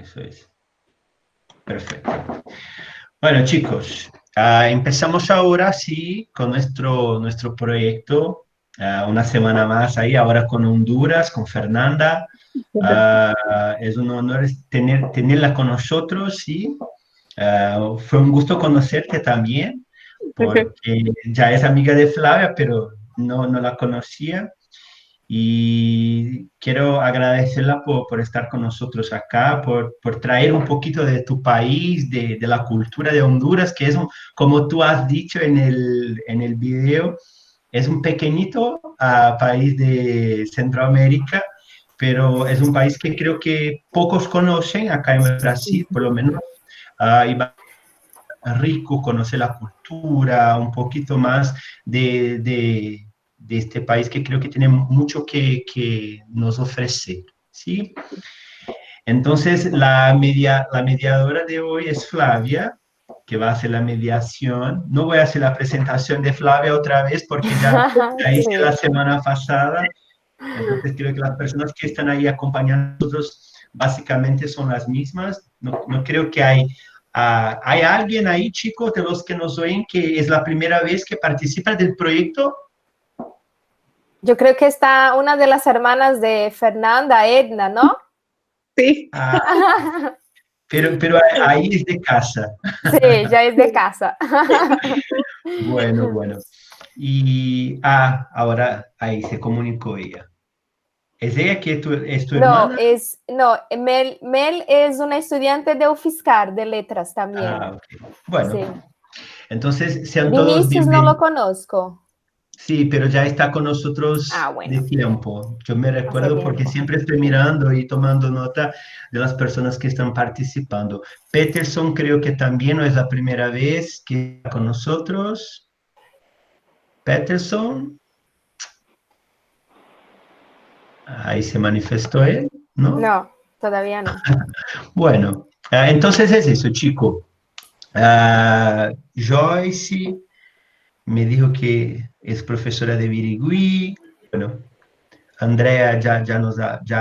Eso es. Perfecto. Bueno, chicos, empezamos ahora sí con nuestro proyecto. Una semana más ahí, ahora con Honduras, con Fernanda. Es un honor tenerla con nosotros, sí. Fue un gusto conocerte también, porque ya es amiga de Flavia, pero no la conocía. Y quiero agradecerla por estar con nosotros acá, por traer un poquito de tu país, de la cultura de Honduras, que es, como tú has dicho en el video, es un pequeñito país de Centroamérica, pero es un país que creo que pocos conocen acá en Brasil, por lo menos. Y va rico conocer la cultura, un poquito más de este país que creo que tiene mucho que nos ofrecer, ¿sí? Entonces, la mediadora de hoy es Flavia, que va a hacer la mediación. No voy a hacer la presentación de Flavia otra vez porque ya hice la Sí. semana pasada. Entonces, creo que las personas que están ahí acompañando a nosotros básicamente son las mismas. No creo que hay alguien ahí, chicos, de los que nos oyen, que es la primera vez que participa del proyecto. Yo creo que está una de las hermanas de Fernanda, Edna, ¿no? Sí, Ah, pero ahí es de casa. Sí, ya es de casa. Bueno. Y ahora ahí se comunicó ella. ¿Es ella que es tu No, hermana? no, Mel es una estudiante de UFSCar, de letras también. Ok. Bueno, Sí. entonces sean todos Vinicius no lo bienvenidos. conozco. Sí, pero ya está con nosotros de Bueno, tiempo. Yo me hace recuerdo porque tiempo. siempre estoy mirando y tomando nota de las personas que están participando. Peterson creo que también no es la primera vez que está con nosotros. Peterson, ahí se manifestó él, ¿no? No, todavía no. Bueno, entonces es eso, chico. Joyce me dijo que es profesora de Birigüí. Bueno, Andrea ya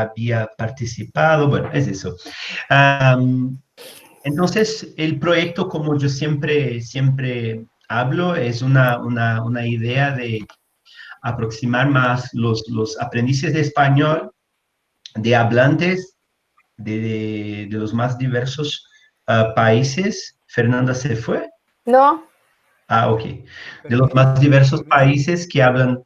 había participado, bueno, es eso. Um, entonces, el proyecto, como yo siempre hablo, es una idea de aproximar más los aprendices de español, de hablantes de los más diversos países. Fernanda se fue. No, Ok. De los más diversos países que hablan.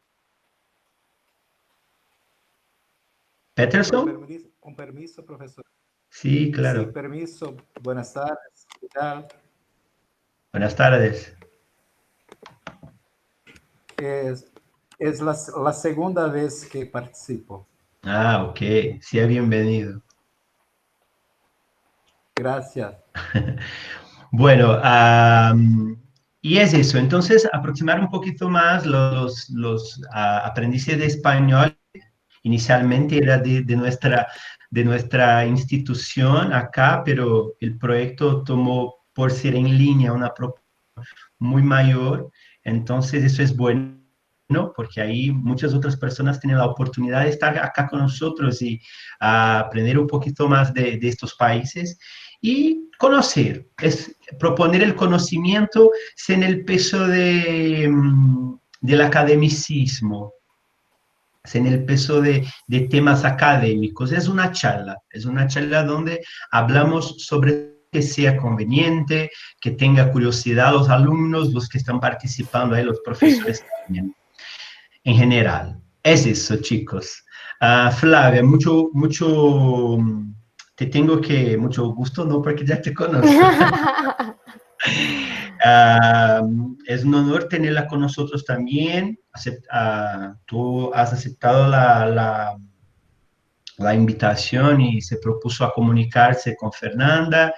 Peterson. Con permiso, profesor. Sí, Sí, claro. permiso. Buenas tardes. ¿Qué tal? Buenas tardes. Es la segunda vez que participo. Ok. Sea bienvenido. Gracias. Bueno, y es eso. Entonces, aproximar un poquito más los aprendices de español. Inicialmente era de nuestra institución acá, pero el proyecto tomó por ser en línea una propuesta muy mayor. Entonces, eso es bueno, ¿no? Porque ahí muchas otras personas tienen la oportunidad de estar acá con nosotros y aprender un poquito más de estos países y conocer, es proponer el conocimiento sin el peso del academicismo, sin el peso de temas académicos. Es una charla donde hablamos sobre que sea conveniente, que tenga curiosidad los alumnos, los que están participando ahí, los profesores también, en general. Es eso, chicos. Flavia, mucho gusto, no porque ya te conozco. Es un honor tenerla con nosotros también. Tú has aceptado la invitación y se propuso a comunicarse con Fernanda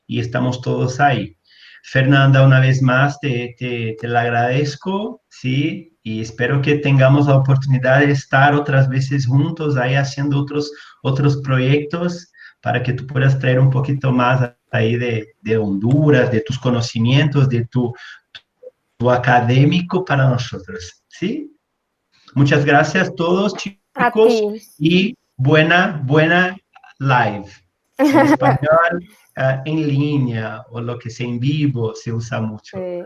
y estamos todos ahí. Fernanda, una vez más te la agradezco, ¿sí? Y espero que tengamos la oportunidad de estar otras veces juntos ahí haciendo otros proyectos para que tú puedas traer un poquito más ahí de Honduras, de tus conocimientos, de tu académico para nosotros, ¿sí? Muchas gracias a todos, a ti. chicos, y buena live. En español, en línea o lo que sea en vivo se usa mucho. Sí.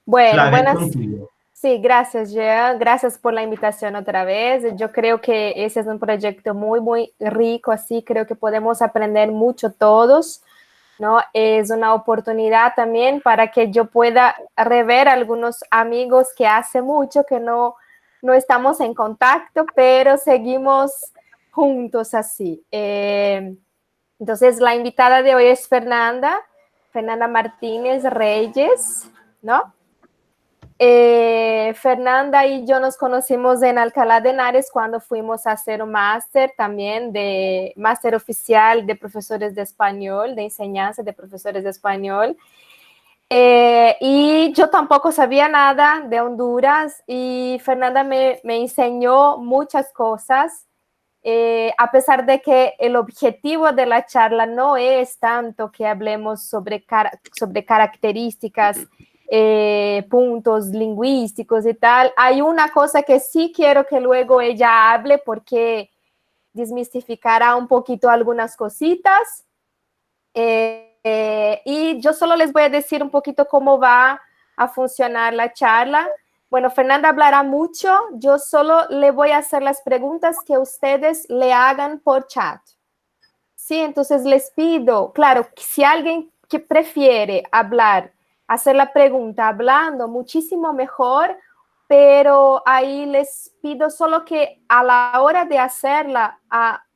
Bueno, Flavia, buenas. contigo. Sí, gracias, Jean. Gracias por la invitación otra vez. Yo creo que ese es un proyecto muy, muy rico, así creo que podemos aprender mucho todos, ¿no? Es una oportunidad también para que yo pueda rever a algunos amigos que hace mucho que no estamos en contacto, pero seguimos juntos así. Entonces, la invitada de hoy es Fernanda Martínez Reyes, ¿no? Fernanda y yo nos conocimos en Alcalá de Henares cuando fuimos a hacer un máster también de máster oficial de profesores de español, de enseñanza de profesores de español. Y yo tampoco sabía nada de Honduras y Fernanda me enseñó muchas cosas, a pesar de que el objetivo de la charla no es tanto que hablemos sobre características, puntos lingüísticos y tal. Hay una cosa que sí quiero que luego ella hable porque desmistificará un poquito algunas cositas. Y yo solo les voy a decir un poquito cómo va a funcionar la charla. Bueno, Fernanda hablará mucho, yo solo le voy a hacer las preguntas que ustedes le hagan por chat. Sí, entonces les pido, claro, si alguien que prefiere hablar, hacer la pregunta hablando, muchísimo mejor, pero ahí les pido solo que a la hora de hacerla,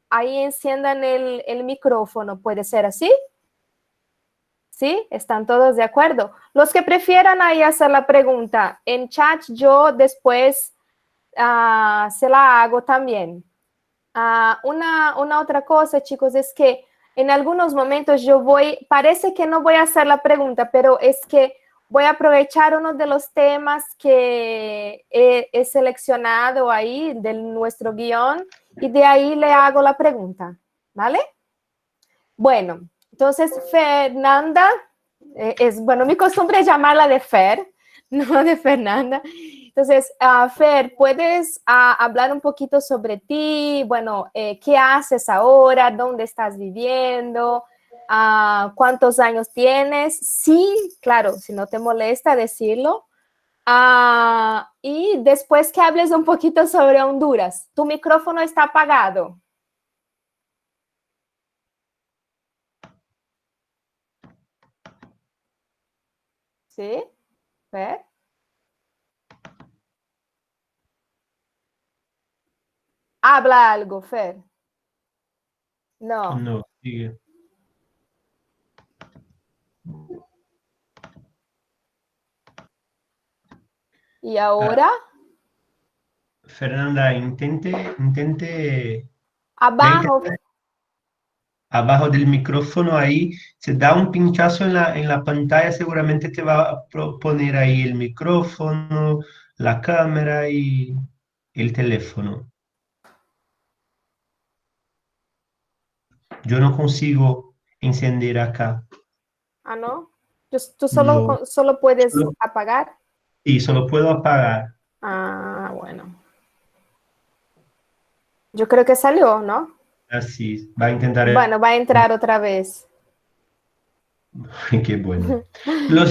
ahí enciendan el micrófono, ¿puede ser así? ¿Sí? ¿Están todos de acuerdo? Los que prefieran ahí hacer la pregunta en chat, yo después se la hago también. Una otra cosa, chicos, es que en algunos momentos parece que no voy a hacer la pregunta, pero es que voy a aprovechar uno de los temas que he seleccionado ahí de nuestro guión y de ahí le hago la pregunta, ¿vale? Bueno, entonces Fernanda, bueno, mi costumbre es llamarla de Fer, no de Fernanda. Entonces, Fer, ¿puedes hablar un poquito sobre ti? Bueno, ¿qué haces ahora? ¿Dónde estás viviendo? ¿Cuántos años tienes? Sí, claro, si no te molesta decirlo. Y después que hables un poquito sobre Honduras. Tu micrófono está apagado. ¿Sí? Fer. Habla algo, Fer. No. No, sigue. ¿Y ahora? Fernanda, intente Abajo. abajo del micrófono ahí, se da un pinchazo en la pantalla, seguramente te va a poner ahí el micrófono, la cámara y el teléfono. Yo no consigo encender acá. ¿No? ¿Tú No, solo puedes solo, apagar? sí, solo puedo apagar. Bueno. Yo creo que salió, ¿no? Así, va a intentar. Bueno, va a entrar otra vez. Qué bueno.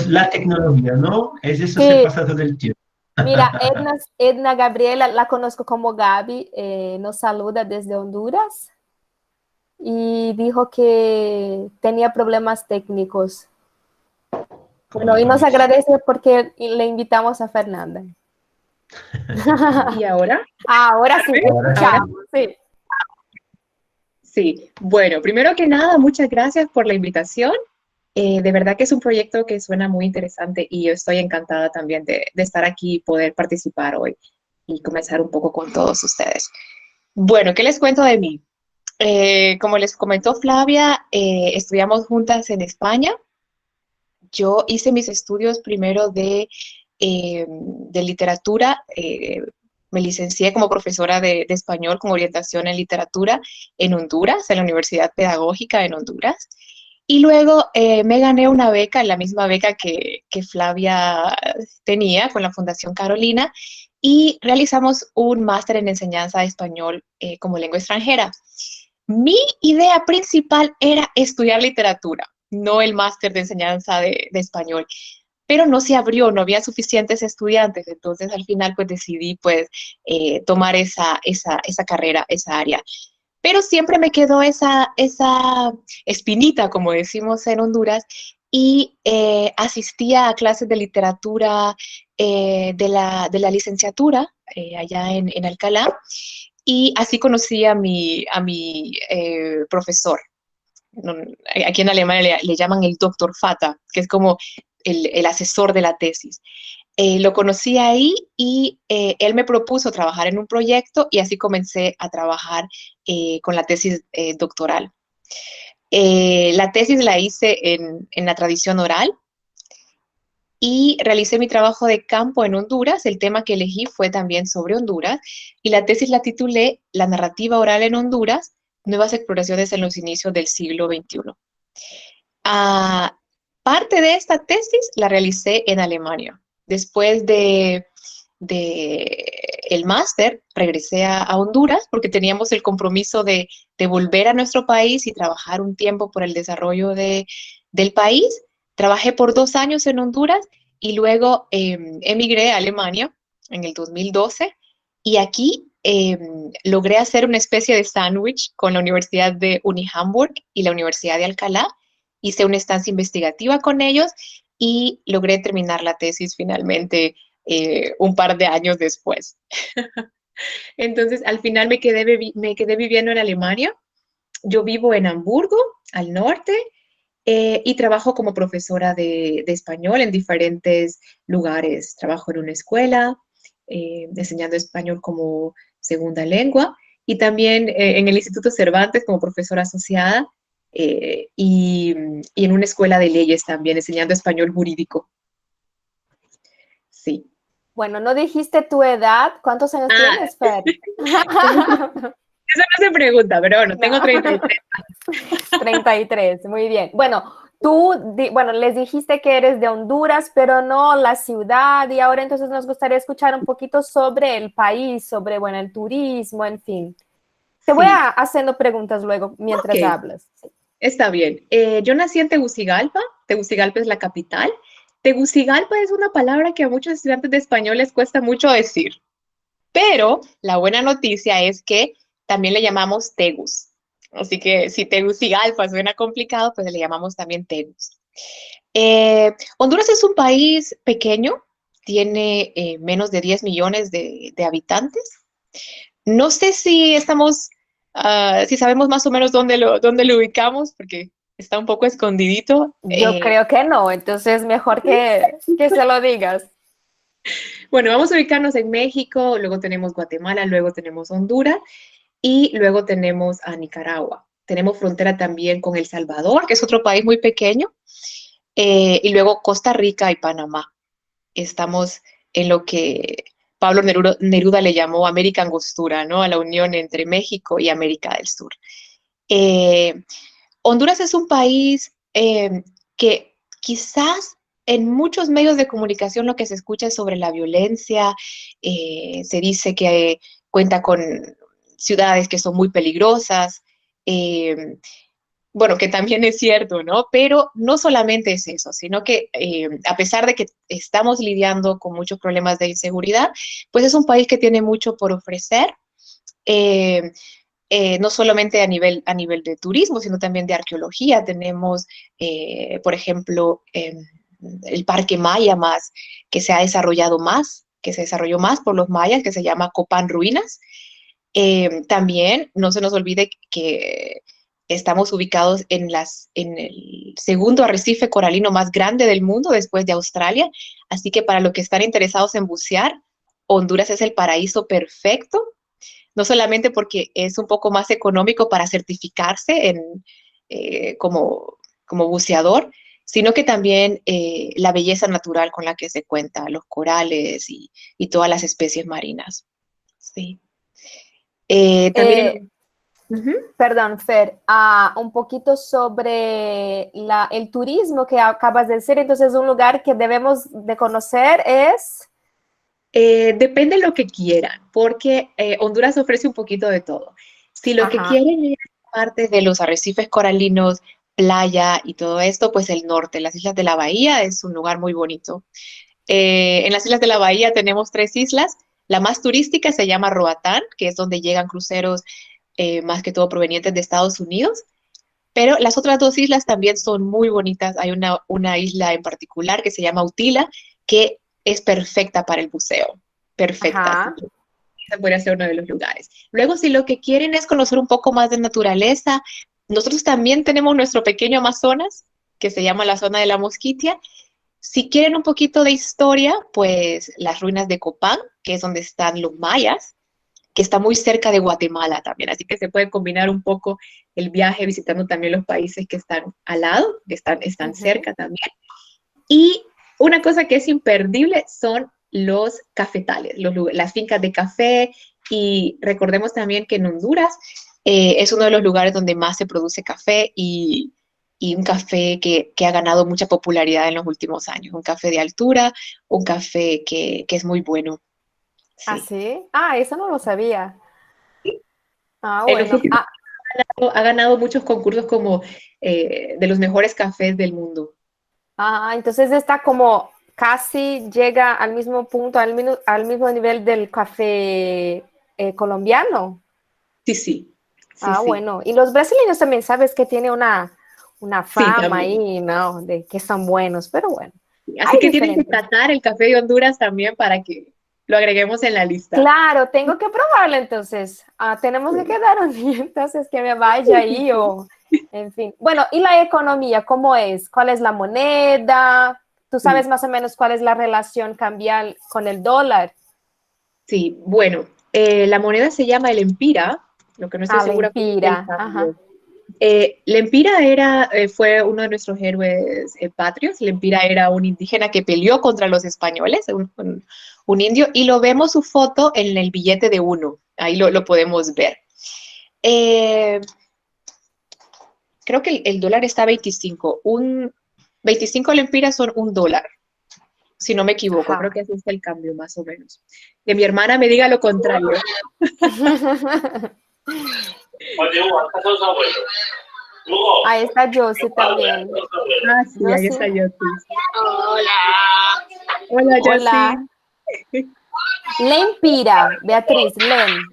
La tecnología, ¿no? Es eso, se Sí, pasa todo el tiempo. mira, Edna Gabriela, la conozco como Gaby, nos saluda desde Honduras y dijo que tenía problemas técnicos. Bueno, y nos agradece porque le invitamos a Fernanda. ¿Y ahora? Ahora sí, Ahora sí. escuchamos, sí. Sí, bueno, primero que nada, muchas gracias por la invitación. De verdad que es un proyecto que suena muy interesante y yo estoy encantada también de estar aquí y poder participar hoy y comenzar un poco con todos ustedes. Bueno, ¿qué les cuento de mí? Como les comentó Flavia, estudiamos juntas en España. Yo hice mis estudios primero de literatura. Me licencié como profesora de español con orientación en literatura en Honduras, en la Universidad Pedagógica en Honduras. Y luego me gané una beca, la misma beca que Flavia tenía con la Fundación Carolina, y realizamos un máster en enseñanza de español como lengua extranjera. Mi idea principal era estudiar literatura, no el máster de enseñanza de español, pero no se abrió, no había suficientes estudiantes, entonces al final pues decidí pues tomar esa carrera, esa área. Pero siempre me quedó esa espinita, como decimos en Honduras, y asistía a clases de literatura de la licenciatura allá en Alcalá, y así conocí a mi profesor. No, aquí en Alemania le llaman el doctor Fata, que es como el asesor de la tesis. Lo conocí ahí y él me propuso trabajar en un proyecto y así comencé a trabajar con la tesis doctoral. La tesis la hice en la tradición oral y realicé mi trabajo de campo en Honduras. El tema que elegí fue también sobre Honduras y la tesis la titulé La narrativa oral en Honduras, nuevas exploraciones en los inicios del siglo XXI. Parte de esta tesis la realicé en Alemania. Después de el máster, regresé a Honduras porque teníamos el compromiso de volver a nuestro país y trabajar un tiempo por el desarrollo del país. Trabajé por 2 años en Honduras y luego emigré a Alemania en el 2012 y aquí logré hacer una especie de sándwich con la Universidad de Uni-Hamburg y la Universidad de Alcalá. Hice una estancia investigativa con ellos y logré terminar la tesis finalmente un par de años después. Entonces, al final me quedé viviendo en Alemania. Yo vivo en Hamburgo, al norte, y trabajo como profesora de español en diferentes lugares. Trabajo en una escuela, enseñando español como segunda lengua, y también en el Instituto Cervantes como profesora asociada, y en una escuela de leyes también, enseñando español jurídico. Sí. Bueno, no dijiste tu edad. ¿Cuántos años tienes, Fer? Eso no se pregunta, pero bueno, tengo 33. 33, muy bien. Bueno, bueno, les dijiste que eres de Honduras, pero no la ciudad, y ahora entonces nos gustaría escuchar un poquito sobre el país, sobre, bueno, el turismo, en fin. Te voy haciendo preguntas luego mientras hablas. Sí. Está bien. Yo nací en Tegucigalpa. Tegucigalpa es la capital. Tegucigalpa es una palabra que a muchos estudiantes de español les cuesta mucho decir, pero la buena noticia es que también le llamamos Tegus. Así que si Tegucigalpa suena complicado, pues le llamamos también Tegus. Honduras es un país pequeño, tiene menos de 10 millones de habitantes. No sé si si sabemos más o menos dónde lo ubicamos, porque está un poco escondidito. Yo creo que no, entonces mejor que se lo digas. Bueno, vamos a ubicarnos en México, luego tenemos Guatemala, luego tenemos Honduras y luego tenemos a Nicaragua. Tenemos frontera también con El Salvador, que es otro país muy pequeño, y luego Costa Rica y Panamá. Estamos en lo que Pablo Neruda le llamó América Angostura, ¿no? A la unión entre México y América del Sur. Honduras es un país que quizás en muchos medios de comunicación lo que se escucha es sobre la violencia, se dice que cuenta con ciudades que son muy peligrosas, bueno, que también es cierto, ¿no? Pero no solamente es eso, sino que a pesar de que estamos lidiando con muchos problemas de inseguridad, pues es un país que tiene mucho por ofrecer. No solamente a nivel de turismo, sino también de arqueología. Tenemos, por ejemplo, el Parque Maya que se desarrolló más por los mayas, que se llama Copán Ruinas. También no se nos olvide que estamos ubicados en el segundo arrecife coralino más grande del mundo después de Australia, así que para los que están interesados en bucear, Honduras es el paraíso perfecto, no solamente porque es un poco más económico para certificarse como buceador, sino que también la belleza natural con la que se cuenta, los corales y todas las especies marinas. Sí. También... Perdón, Fer, un poquito sobre el turismo que acabas de decir. Entonces, un lugar que debemos de conocer es... depende de lo que quieran, porque Honduras ofrece un poquito de todo. Si lo que quieren es partes de los arrecifes coralinos, playa y todo esto, pues el norte, las Islas de la Bahía es un lugar muy bonito. En las Islas de la Bahía tenemos 3 islas. La más turística se llama Roatán, que es donde llegan cruceros más que todo provenientes de Estados Unidos. Pero las otras 2 islas también son muy bonitas. Hay una isla en particular que se llama Utila, que es perfecta para el buceo. Perfecta. Así Ajá. que ese podría ser uno de los lugares. Luego, si lo que quieren es conocer un poco más de naturaleza, nosotros también tenemos nuestro pequeño Amazonas, que se llama la zona de la Mosquitia. Si quieren un poquito de historia, pues las ruinas de Copán, que es donde están los mayas, que está muy cerca de Guatemala también, así que se puede combinar un poco el viaje visitando también los países que están al lado, que están Ujú. cerca también. Y una cosa que es imperdible son los cafetales, las fincas de café, y recordemos también que en Honduras es uno de los lugares donde más se produce café y un café que ha ganado mucha popularidad en los últimos años, un café de altura, un café que es muy bueno. ¿Ah, Sí. sí? Ah, eso no lo sabía. Ah, En los bueno. últimos años ha ganado muchos concursos como de los mejores cafés del mundo. Entonces está como casi llega al mismo punto, al mismo nivel del café colombiano. Sí, sí, sí, Ah, sí. bueno. Y los brasileños también, sabes que tiene una Sí, fama también. ahí, ¿no? De que son buenos, pero bueno, Así hay que tienen que diferentes. tratar el café de Honduras también para que lo agreguemos en la lista. Claro, tengo que probarlo entonces. Tenemos que quedar un día, entonces que me vaya ahí o, en fin. Bueno, ¿y la economía cómo es? ¿Cuál es la moneda? ¿Tú sabes Sí, más o menos cuál es la relación cambial con el dólar? sí, bueno, la moneda se llama el empira, lo que no estoy segura cuál es el Lempira, cambio. ajá. Lempira fue uno de nuestros héroes patrios. Lempira era un indígena que peleó contra los españoles, un indio, y lo vemos su foto en el billete de 1. Ahí lo podemos ver. Eh, Creo que el dólar está a 25. 25 lempiras son $1, si no me equivoco. Creo Ajá. que así está el cambio, más o menos. Que mi hermana me diga lo contrario. Ahí está Josie también. Ah, sí, ahí está Josie, Yossi. Hola, hola. Yossi. Lempira, Beatriz, Lem.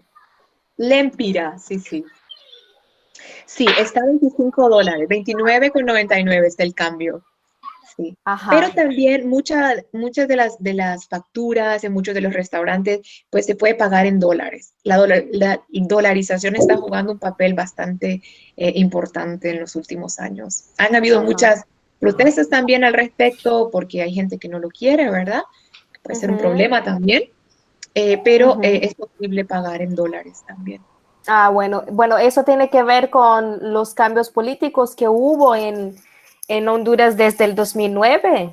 Lempira, sí, sí. Sí, está a $25, 29,99 está el cambio. Sí. Pero Ajá. también muchas de las facturas en muchos de los restaurantes, pues se puede pagar en dólares. La dolarización está jugando un papel bastante importante en los últimos años. Han habido Ajá. muchas protestas también al respecto porque hay gente que no lo quiere, ¿verdad? Puede ser un Ujú, problema también, pero ujú. es posible pagar en dólares también. Bueno, eso tiene que ver con los cambios políticos que hubo en Honduras desde el 2009.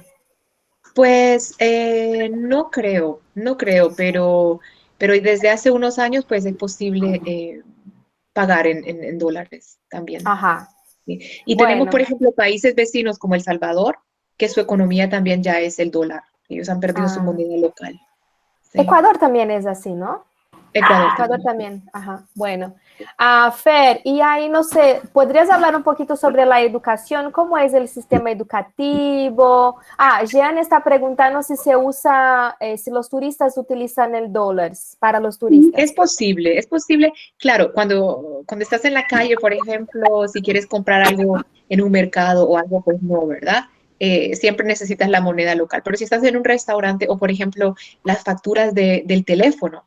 Pues no creo, pero desde hace unos años pues es posible pagar en dólares también. Ajá. ¿Sí? Y tenemos, por Bueno, ejemplo, países vecinos como El Salvador, que su economía también ya es el dólar. Ellos han perdido su ah, moneda local. Sí. Ecuador también es así, ¿no? Ecuador Ecuador también. también, ajá, bueno. Fer, y ahí no sé, ¿podrías hablar un poquito sobre la educación? ¿Cómo es el sistema educativo? Jean está preguntando si se usa, si los turistas utilizan el dólar para los Sí, es turistas. posible, es posible. Claro, cuando estás en la calle, por ejemplo, si quieres comprar algo en un mercado o algo, pues no, ¿verdad? Siempre necesitas la moneda local. Pero si estás en un restaurante o, por ejemplo, las facturas del teléfono,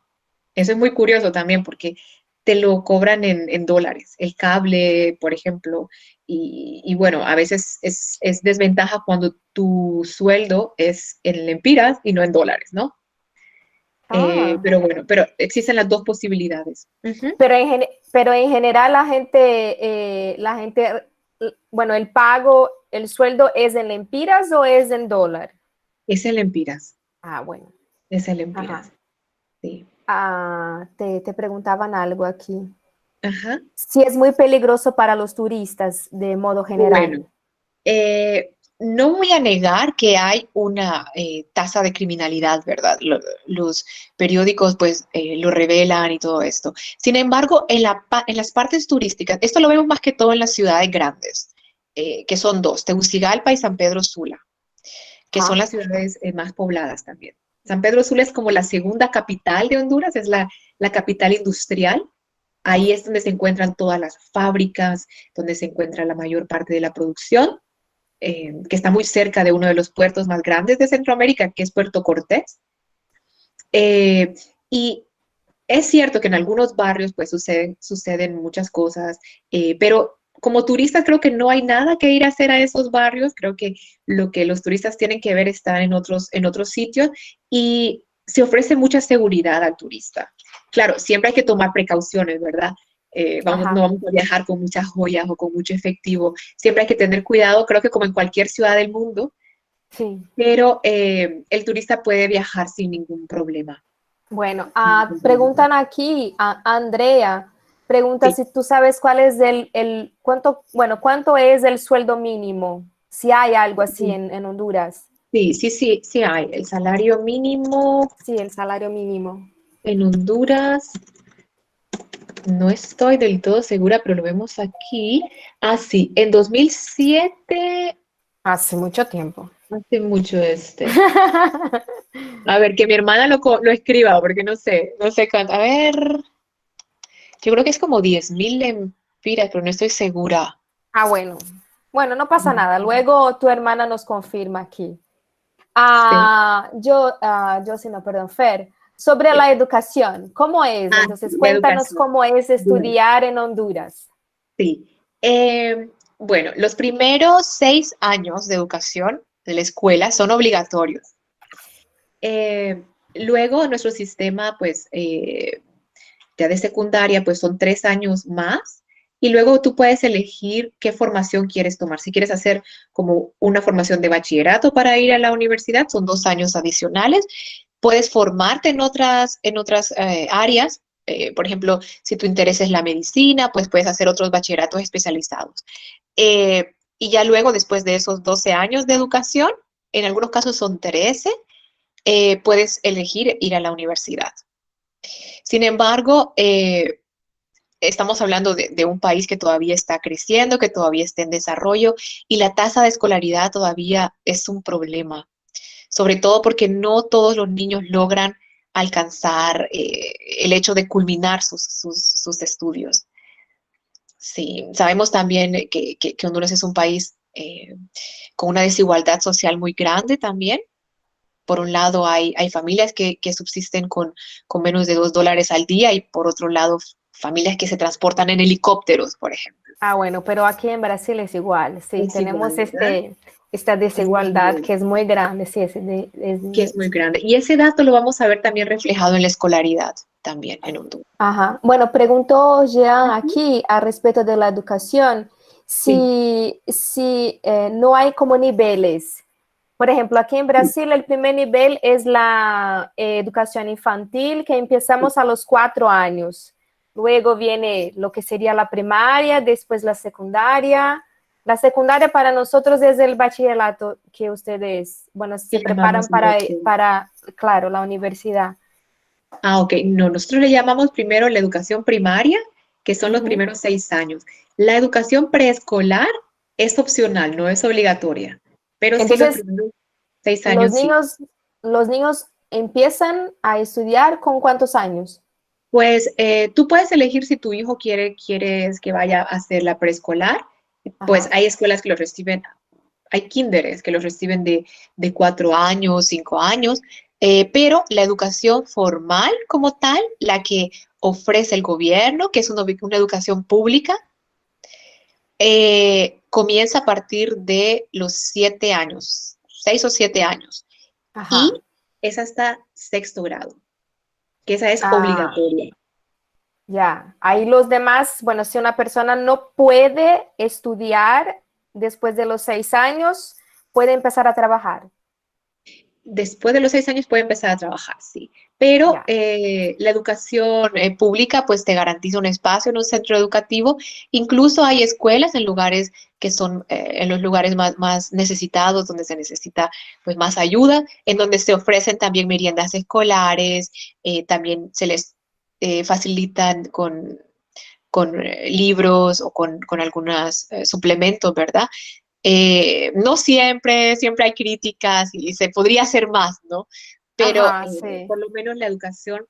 eso es muy curioso también porque te lo cobran en dólares. El cable, por ejemplo, y bueno, a veces es desventaja cuando tu sueldo es en lempiras y no en dólares, ¿no? Ah, Pero bueno, pero existen las dos posibilidades. Ujú. pero en general la gente, bueno, el pago, el sueldo es en lempiras o es en dólar. Es en lempiras, Bueno, es en ajá. lempiras, sí. Te preguntaban algo aquí. Ajá. Si es muy peligroso para los turistas de modo general. Bueno, eh, no voy a negar que hay una tasa de criminalidad, ¿verdad? Los periódicos pues lo revelan y todo esto. Sin embargo, en las partes turísticas, esto lo vemos más que todo en las ciudades grandes, que son dos, Tegucigalpa y San Pedro Sula, que son Ajá. las ciudades más pobladas también. San Pedro Sula es como la segunda capital de Honduras, es la capital industrial. Ahí es donde se encuentran todas las fábricas, donde se encuentra la mayor parte de la producción, que está muy cerca de uno de los puertos más grandes de Centroamérica, que es Puerto Cortés. Eh, y es cierto que en algunos barrios pues suceden muchas cosas, pero como turistas creo que no hay nada que ir a hacer a esos barrios. Creo que lo que los turistas tienen que ver está en otros sitios y se ofrece mucha seguridad al turista. Claro, siempre hay que tomar precauciones, ¿verdad? No Ajá. vamos a viajar con muchas joyas o con mucho efectivo. Siempre hay que tener cuidado, creo que como en cualquier ciudad del mundo, Sí. pero el turista puede viajar sin ningún problema. Bueno, Sin ningún problema. preguntan aquí a Andrea, pregunta Sí. si tú sabes cuál es cuánto es el sueldo mínimo, si hay algo así en Honduras. Sí hay. El salario mínimo Sí, el salario mínimo. en Honduras, no estoy del todo segura, pero lo vemos aquí. Ah, sí, en 2007, Hace mucho tiempo. hace mucho este. A ver, que mi hermana lo escriba, porque no sé cuánto. A ver, yo creo que es como 10.000 lempiras, pero no estoy segura. Bueno. Bueno, no pasa nada. Luego tu hermana nos confirma aquí. Sí, Yo sí, no, perdón, Fer, sobre sí. la educación, ¿cómo es? Ah, Entonces, sí, la cuéntanos educación. cómo es Bueno, estudiar en Honduras. sí. Bueno, los primeros 6 años de educación de la escuela son obligatorios. Luego, nuestro sistema, pues, ya de secundaria, pues son 3 años más. Y luego tú puedes elegir qué formación quieres tomar. Si quieres hacer como una formación de bachillerato para ir a la universidad, son 2 años adicionales. Puedes formarte en otras áreas. Por ejemplo, si tu interés es la medicina, pues puedes hacer otros bachilleratos especializados. Y ya luego, después de esos 12 años de educación, en algunos casos son 13, puedes elegir ir a la universidad. Sin embargo, estamos hablando de un país que todavía está creciendo, que todavía está en desarrollo y la tasa de escolaridad todavía es un problema, sobre todo porque no todos los niños logran alcanzar el hecho de culminar sus estudios. Sí, sabemos también que Honduras es un país con una desigualdad social muy grande también. Por un lado, hay familias que subsisten con menos de $2 al día y por otro lado, familias que se transportan en helicópteros, por ejemplo. Bueno, pero aquí en Brasil es igual, sí, Es igual, tenemos ¿verdad? esta Es desigualdad también, que es muy grande, sí, que es muy grande. Y ese dato lo vamos a ver también reflejado en la escolaridad, también en Honduras. Ajá. Bueno, preguntó Jean Ujú. aquí a respecto de la educación, Sí, si no hay como niveles. Por ejemplo, aquí en sí, Brasil el primer nivel es la educación infantil, que sí. empezamos a los 4 años. Luego viene lo que sería la primaria, después la secundaria. La secundaria para nosotros es el bachillerato que ustedes, bueno, Que se preparan llamamos nosotros. claro, la universidad. Ah, ok. No, nosotros le llamamos primero la educación primaria, que son los Ujú. primeros 6 años. La educación preescolar es opcional, no es obligatoria, pero sí los Entonces, primeros 6 años los sí. niños, los niños empiezan a estudiar ¿con cuántos años? Pues tú puedes elegir si tu hijo quieres que vaya a hacer la preescolar. Pues Ajá. hay escuelas que los reciben, hay kinderes que los reciben de 4 años, 5 años, pero la educación formal como tal, la que ofrece el gobierno, que es una educación pública, comienza a partir de los 7 años, 6 o 7 años, Ajá. y es hasta sexto grado, que esa es Ah, obligatoria. ya. Ahí los demás, bueno, si una persona no puede estudiar después de los 6 años, puede empezar a trabajar. Después de los 6 años puede empezar a trabajar, sí. pero Ya. la educación pública pues te garantiza un espacio en un centro educativo. Incluso hay escuelas en lugares que son en los lugares más necesitados, donde se necesita pues más ayuda, en donde se ofrecen también meriendas escolares, también se les facilitan con libros o con algunos suplementos, ¿verdad? No siempre, siempre hay críticas y se podría hacer más, ¿no? Pero Ajá, sí. por lo menos la educación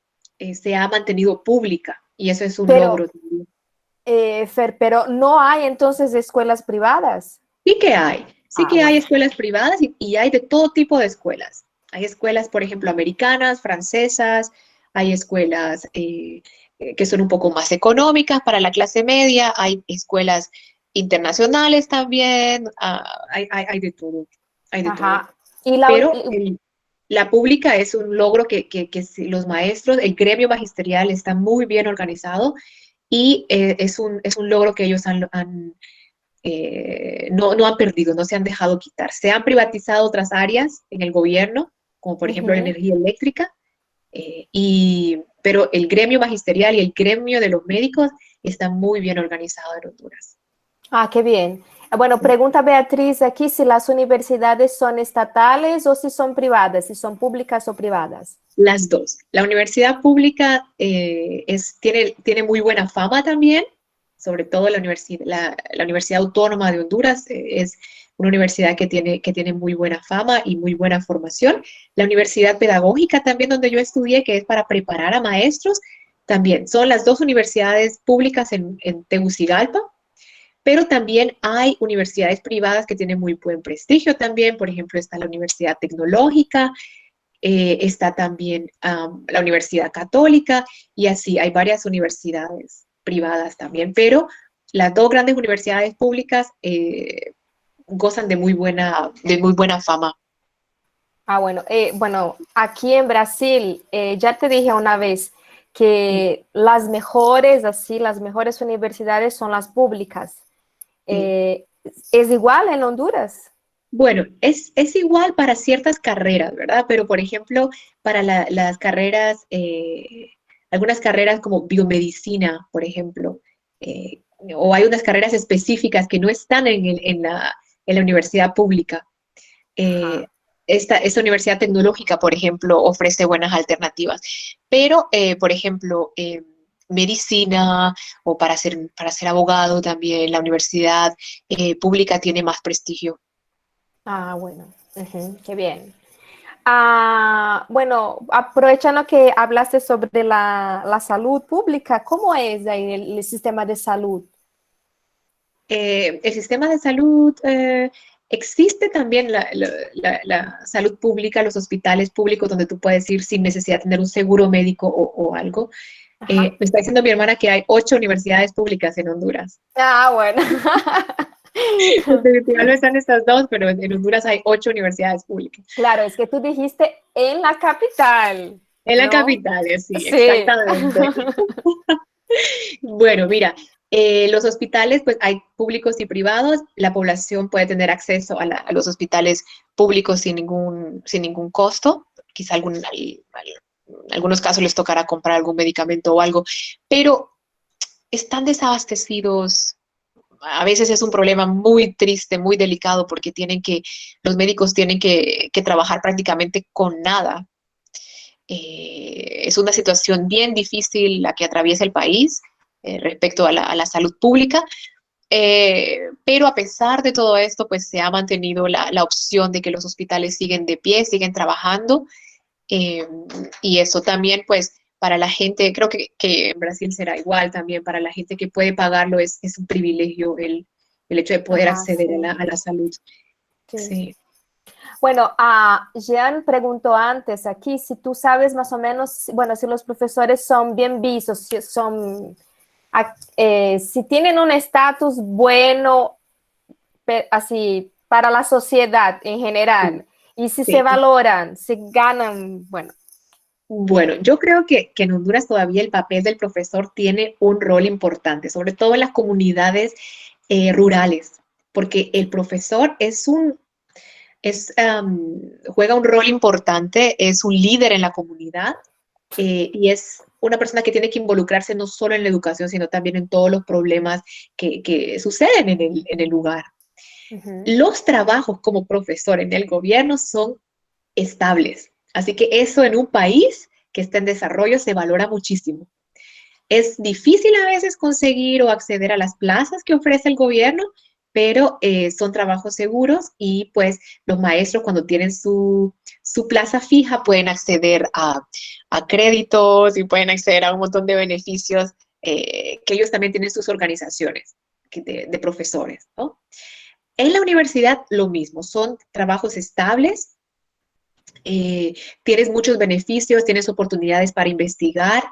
se ha mantenido pública y eso es un Pero, logro también. Fer, pero no hay entonces escuelas privadas. Sí Ah, que hay bueno. escuelas privadas y hay de todo tipo de escuelas. Hay escuelas, por ejemplo, americanas, francesas, hay escuelas que son un poco más económicas para la clase media, hay escuelas internacionales también, hay de todo, hay de todo. Ajá. Y la, Pero la pública es un logro que los maestros, el gremio magisterial está muy bien organizado y es un logro que ellos no han perdido, no se han dejado quitar. Se han privatizado otras áreas en el gobierno, como por ejemplo la Ujú. energía eléctrica, pero el gremio magisterial y el gremio de los médicos está muy bien organizado en Honduras. Ah, qué bien. Bueno, pregunta Beatriz aquí si las universidades son estatales o si son privadas, si son públicas o privadas. Las dos. La universidad pública tiene muy buena fama también, sobre todo la Universidad Autónoma de Honduras es una universidad que tiene muy buena fama y muy buena formación. La Universidad Pedagógica también, donde yo estudié, que es para preparar a maestros, también son las dos universidades públicas en Tegucigalpa, pero también hay universidades privadas que tienen muy buen prestigio también. Por ejemplo, está la Universidad Tecnológica, está también la Universidad Católica y así hay varias universidades privadas también, pero las dos grandes universidades públicas gozan de muy buena fama. Ah, bueno, bueno, aquí en Brasil, ya te dije una vez que las mejores, así, las mejores universidades son las públicas. Sí. ¿Es igual en Honduras? Bueno, es igual para ciertas carreras, ¿verdad? Pero, por ejemplo, para las carreras, algunas carreras como biomedicina, por ejemplo, o hay unas carreras específicas que no están en la universidad pública. Eh, Ajá. esta universidad tecnológica, por ejemplo, ofrece buenas alternativas, pero, por ejemplo, medicina o para ser abogado también, la universidad pública tiene más prestigio. Ah, bueno, ujú, qué bien. Ah, bueno, aprovechando que hablaste sobre la salud pública, ¿cómo es ahí el sistema de salud? El sistema de salud, existe también la salud pública, los hospitales públicos donde tú puedes ir sin necesidad de tener un seguro médico o algo. Ajá. Me está diciendo mi hermana que hay 8 universidades públicas en Honduras. Ah, bueno. Definitivamente no están estas dos, pero en Honduras hay 8 universidades públicas. Claro, es que tú dijiste en la capital, En la ¿no? capital, sí, Sí. exactamente. Bueno, mira, los hospitales, pues hay públicos y privados. La población puede tener acceso a los hospitales públicos sin ningún costo. Quizá algunos casos les tocará comprar algún medicamento o algo, pero están desabastecidos. A veces es un problema muy triste, muy delicado, porque los médicos tienen que trabajar prácticamente con nada. Es una situación bien difícil la que atraviesa el país respecto a la salud pública, pero a pesar de todo esto, pues se ha mantenido la opción de que los hospitales siguen de pie, siguen trabajando, eh, y eso también, pues, para la gente, creo que en Brasil será igual también, para la gente que puede pagarlo es un privilegio el hecho de poder Ajá, acceder sí, a la salud. sí. Sí. Bueno, Jean preguntó antes aquí si tú sabes más o menos, bueno, si los profesores son bien vistos, si son, si tienen un estatus bueno, así, para la sociedad en Sí, general, y si se sí. valoran, si ganan, bueno. Bueno, yo creo que en Honduras todavía el papel del profesor tiene un rol importante, sobre todo en las comunidades rurales, porque el profesor juega un rol importante, es un líder en la comunidad y es una persona que tiene que involucrarse no solo en la educación, sino también en todos los problemas que suceden en el lugar. Ujú. Los trabajos como profesor en el gobierno son estables, así que eso en un país que está en desarrollo se valora muchísimo. Es difícil a veces conseguir o acceder a las plazas que ofrece el gobierno, pero son trabajos seguros y pues los maestros cuando tienen su plaza fija pueden acceder a créditos y pueden acceder a un montón de beneficios que ellos también tienen sus organizaciones de profesores, ¿no? En la universidad lo mismo, son trabajos estables, tienes muchos beneficios, tienes oportunidades para investigar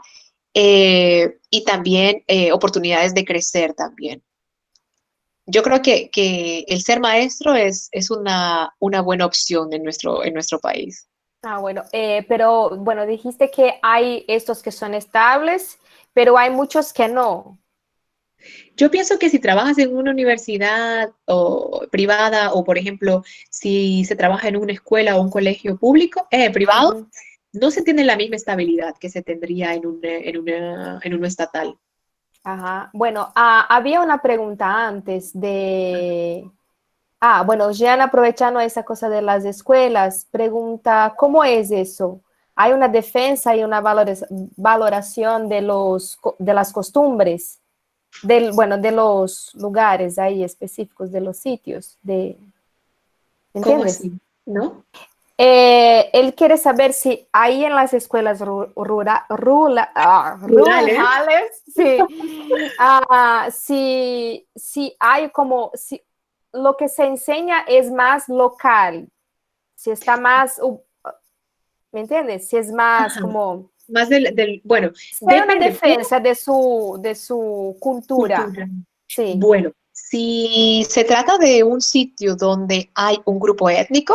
y también oportunidades de crecer también. Yo creo que el ser maestro es una buena opción en nuestro país. Ah, bueno, pero bueno, dijiste que hay estos que son estables, pero hay muchos que no. Yo pienso que si trabajas en una universidad privada o, por ejemplo, si se trabaja en una escuela o un colegio público, privado, Ujú. no se tiene la misma estabilidad que se tendría en uno estatal. Ajá. Bueno, había una pregunta antes de... Ah, bueno, Jean, aprovechando esa cosa de las escuelas, pregunta, ¿cómo es eso? ¿Hay una defensa y una valoración de de las costumbres, bueno, de los lugares ahí específicos, de los sitios, ¿Cómo ¿entiendes? así? ¿No? Él quiere saber si ahí en las escuelas Rurales. rurales, sí, si hay como, si lo que se enseña es más local, si está más, ¿me entiendes? Si es más Ajá. como, Más bueno, si hay una depende. defensa de su cultura, Cultura. sí. Bueno, si se trata de un sitio donde hay un grupo étnico,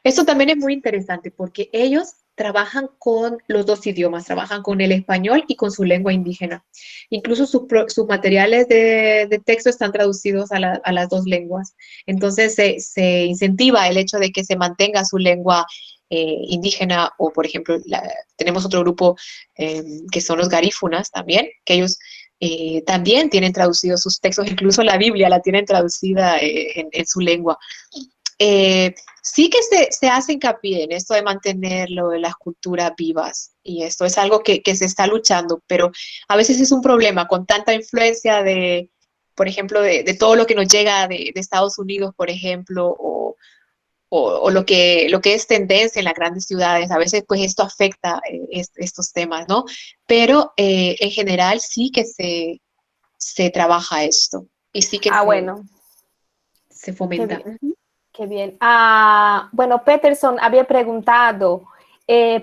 esto también es muy interesante porque ellos trabajan con los dos idiomas, trabajan con el español y con su lengua indígena. Incluso sus materiales de texto están traducidos a las dos lenguas. Entonces se incentiva el hecho de que se mantenga su lengua indígena o, por ejemplo, tenemos otro grupo que son los garífunas también, que ellos también tienen traducidos sus textos, incluso la Biblia la tienen traducida en su lengua. Sí que se hace hincapié en esto de mantenerlo, de las culturas vivas, y esto es algo que se está luchando, pero a veces es un problema con tanta influencia de, por ejemplo, de todo lo que nos llega de Estados Unidos, por ejemplo, o lo que es tendencia en las grandes ciudades. A veces pues esto afecta estos temas, ¿no? Pero en general sí que se trabaja esto y sí que Ah, bueno, se qué fomenta. bien. Qué bien. Ah, bueno, Peterson había preguntado,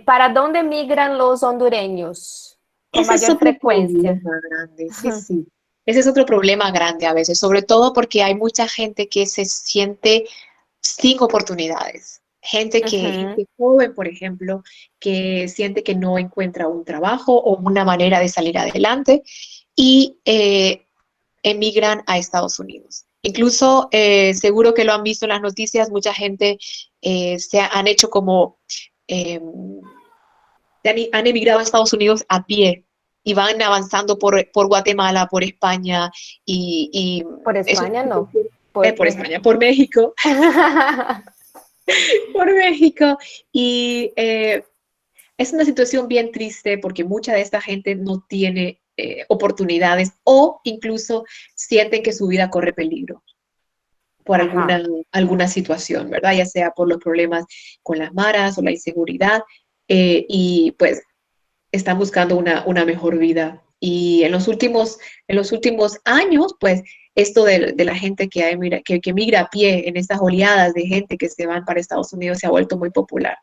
¿para dónde migran los hondureños con Ese es mayor otro frecuencia? problema grande, sí, sí. Ese es otro problema grande a veces, sobre todo porque hay mucha gente que se siente sin oportunidades. Ujú. Gente joven, por ejemplo, que siente que no encuentra un trabajo o una manera de salir adelante y emigran a Estados Unidos. Incluso, seguro que lo han visto en las noticias, mucha gente se han hecho como, eh, han emigrado a Estados Unidos a pie y van avanzando por Guatemala, por España y Por es una España no. situación, Por por España, por México, por México. Y es una situación bien triste porque mucha de esta gente no tiene oportunidades o incluso sienten que su vida corre peligro por Ajá. alguna situación, ¿verdad? Ya sea por los problemas con las maras o la inseguridad, y pues están buscando una mejor vida. Y en los últimos años, pues esto de la gente que migra a pie en estas oleadas de gente que se van para Estados Unidos se ha vuelto muy popular.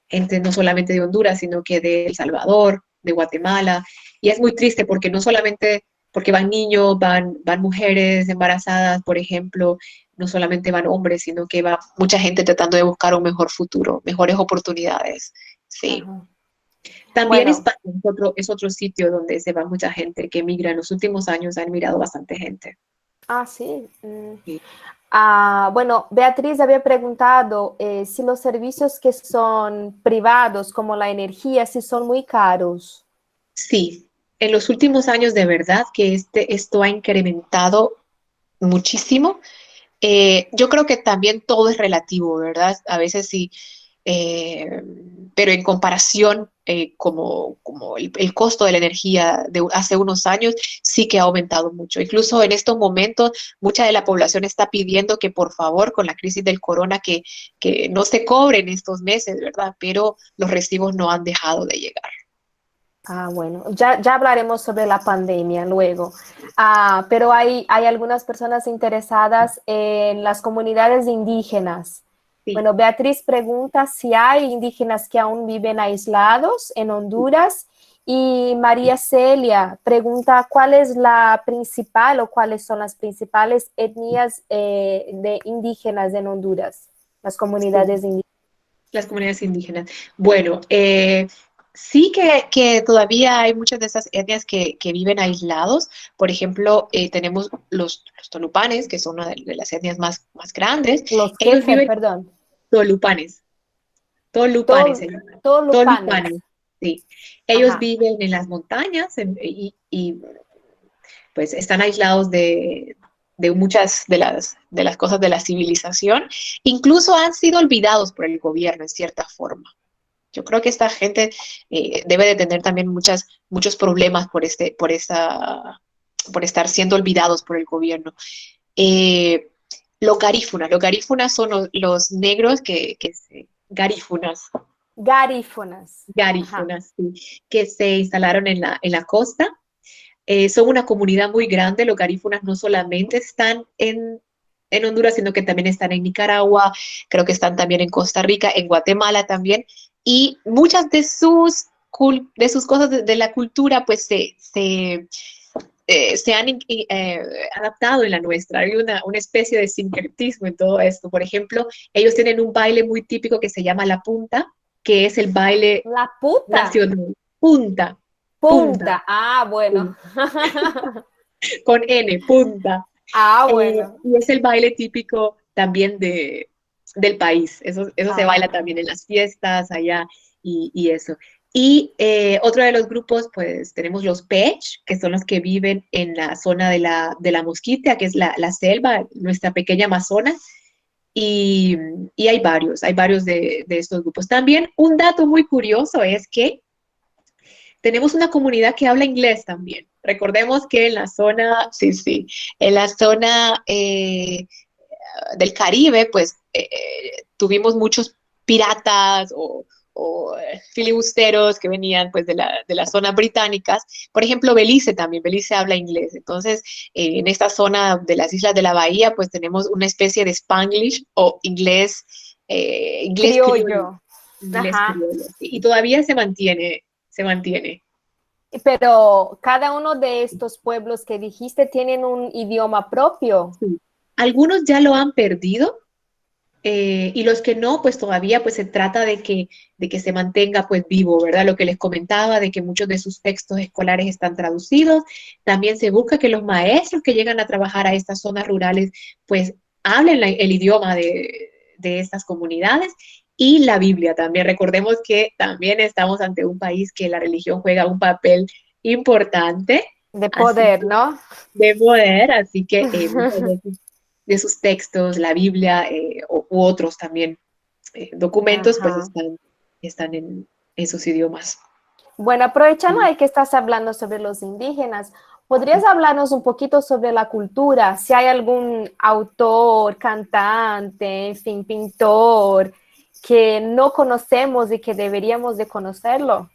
Gente no solamente de Honduras, sino que de El Salvador, de Guatemala. Y es muy triste porque no solamente porque van niños, van mujeres embarazadas, por ejemplo, no solamente van hombres, sino que va mucha gente tratando de buscar un mejor futuro, mejores oportunidades. Sí. Ajá. También Bueno, España es otro sitio donde se va mucha gente que migra. En los últimos años han migrado bastante gente. sí. Sí. Bueno, Beatriz había preguntado si los servicios que son privados, como la energía, si son muy caros. Sí, en los últimos años de verdad que esto ha incrementado muchísimo. Yo creo que también todo es relativo, ¿verdad? A veces sí, eh, pero en comparación, como el costo de la energía de hace unos años sí que ha aumentado mucho. Incluso en estos momentos, mucha de la población está pidiendo que por favor, con la crisis del corona, que no se cobren estos meses, ¿verdad? Pero los recibos no han dejado de llegar. Bueno, ya hablaremos sobre la pandemia luego. Pero hay algunas personas interesadas en las comunidades indígenas. Sí. Bueno, Beatriz pregunta si hay indígenas que aún viven aislados en Honduras y María Celia pregunta cuál es la principal o cuáles son las principales etnias de indígenas en Honduras, las comunidades indígenas. Las comunidades indígenas. Bueno, sí que todavía hay muchas de esas etnias que viven aislados. Por ejemplo, tenemos los tolupanes, que son una de las etnias más grandes. Los Ellos quejer, viven perdón. tolupanes, tolupanes, se llaman. Tolupanes. Tolupanes, sí. Ellos Ajá. viven en las montañas pues están aislados de muchas de las cosas de la civilización. Incluso han sido olvidados por el gobierno en cierta forma. Yo creo que esta gente debe de tener también muchos problemas por estar siendo olvidados por el gobierno. Eh, los garífunas son los negros Garífonas. Ajá. garífunas, sí, que se instalaron en la costa. Son una comunidad muy grande. Los garífunas no solamente están en Honduras, sino que también están en Nicaragua, creo que están también en Costa Rica, en Guatemala también, y muchas de sus cosas de la cultura pues se han adaptado en la nuestra. Hay una especie de sincretismo en todo esto. Por ejemplo, ellos tienen un baile muy típico que se llama la punta, que es el baile La puta. nacional. Punta, punta, Punta. Bueno. con N, punta. Bueno. Y es el baile típico también del país. Eso se baila también en las fiestas allá y eso. Y otro de los grupos, pues tenemos los Pech, que son los que viven en la zona de la Mosquitia, que es la selva, nuestra pequeña Amazonas. Y hay varios de estos grupos. También un dato muy curioso es que tenemos una comunidad que habla inglés también. Recordemos que en la zona, sí, sí, en la zona del Caribe, pues tuvimos muchos piratas o filibusteros que venían pues de las zonas británicas. Por ejemplo, Belice también, Belice habla inglés. Entonces, en esta zona de las islas de la Bahía, pues tenemos una especie de Spanglish o inglés criollo. Criollo. Inglés Ajá. criollo. Y todavía se mantiene, se mantiene. Pero cada uno de estos pueblos que dijiste tienen un idioma propio. Sí. Algunos ya lo han perdido, y los que no, pues todavía pues se trata de que se mantenga pues vivo, ¿verdad? Lo que les comentaba, de que muchos de sus textos escolares están traducidos. También se busca que los maestros que llegan a trabajar a estas zonas rurales pues hablen el idioma de estas comunidades. Y la Biblia también. Recordemos que también estamos ante un país que la religión juega un papel importante. De Así poder, ¿no? de poder, así que muchos de sus textos, la Biblia u otros también documentos, pues Ajá. están en esos idiomas. Bueno, aprovechando de que estás hablando sobre los indígenas, ¿podrías hablarnos un poquito sobre la cultura? Si hay algún autor, cantante, en fin, pintor, que no conocemos y que deberíamos de conocerlo.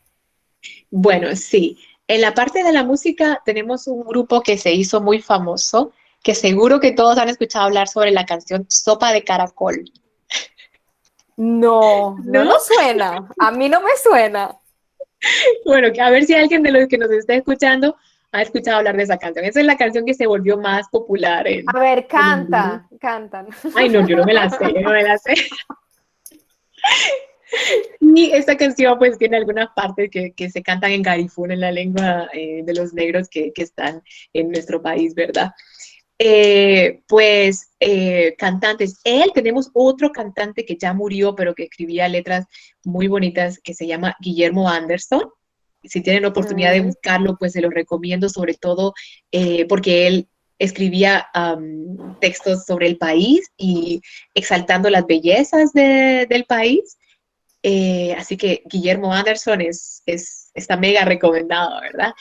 Bueno, sí. En la parte de la música tenemos un grupo que se hizo muy famoso, que seguro que todos han escuchado hablar sobre la canción Sopa de Caracol. No, no ¿No? nos suena. A mí no me suena. Bueno, a ver si alguien de los que nos está escuchando ha escuchado hablar de esa canción. Esa es la canción que se volvió más popular A ver, en Honduras. cantan. Ay, no, yo no me la sé, yo no me la sé. Y esta canción pues tiene algunas partes que se cantan en garifún, en la lengua de los negros que están en nuestro país, ¿verdad? Cantantes. Tenemos otro cantante que ya murió, pero que escribía letras muy bonitas, que se llama Guillermo Anderson. Si tienen oportunidad de Mm, buscarlo, pues se los recomiendo, sobre todo porque él escribía textos sobre el país y exaltando las bellezas del país. Así que Guillermo Anderson está mega recomendado, ¿verdad?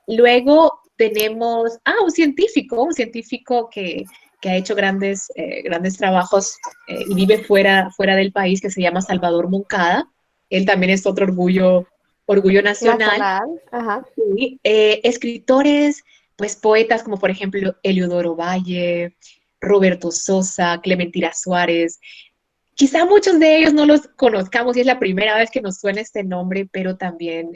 Luego tenemos un científico que ha hecho grandes trabajos y vive fuera del país, que se llama Salvador Moncada. Él también es otro orgullo nacional. nacional, ajá. Sí, escritores, pues poetas como por ejemplo Eliodoro Valle, Roberto Sosa, Clementina Suárez. Quizá muchos de ellos no los conozcamos y es la primera vez que nos suena este nombre, pero también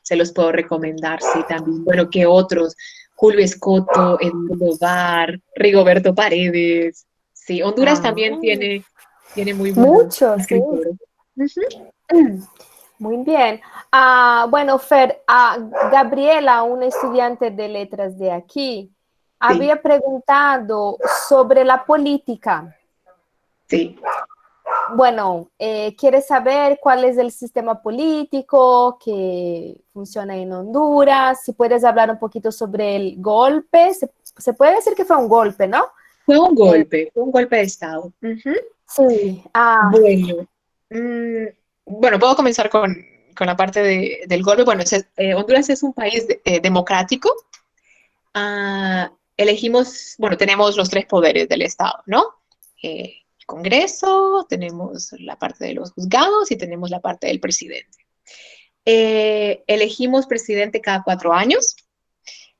se los puedo recomendar, sí, también. Bueno, que otros, Julio Escoto, Edmundo Var, Rigoberto Paredes. Sí, Honduras Ah, también tiene muy buenos mucho, sí. escritores. Ujú. Muy bien. Bueno, Fer, Gabriela, una estudiante de letras de aquí, Sí, había preguntado sobre la política. sí. Bueno, quiere saber cuál es el sistema político que funciona en Honduras. Si puedes hablar un poquito sobre el golpe. Se puede decir que fue un golpe, ¿no? Eh, Fue un golpe de Estado. Ujú. sí. Bueno, mm, bueno, puedo comenzar con la parte del golpe. Bueno, Honduras es un país democrático. Bueno, tenemos los tres poderes del Estado, ¿no? El Congreso, tenemos la parte de los juzgados y tenemos la parte del presidente. Elegimos presidente cada 4 años.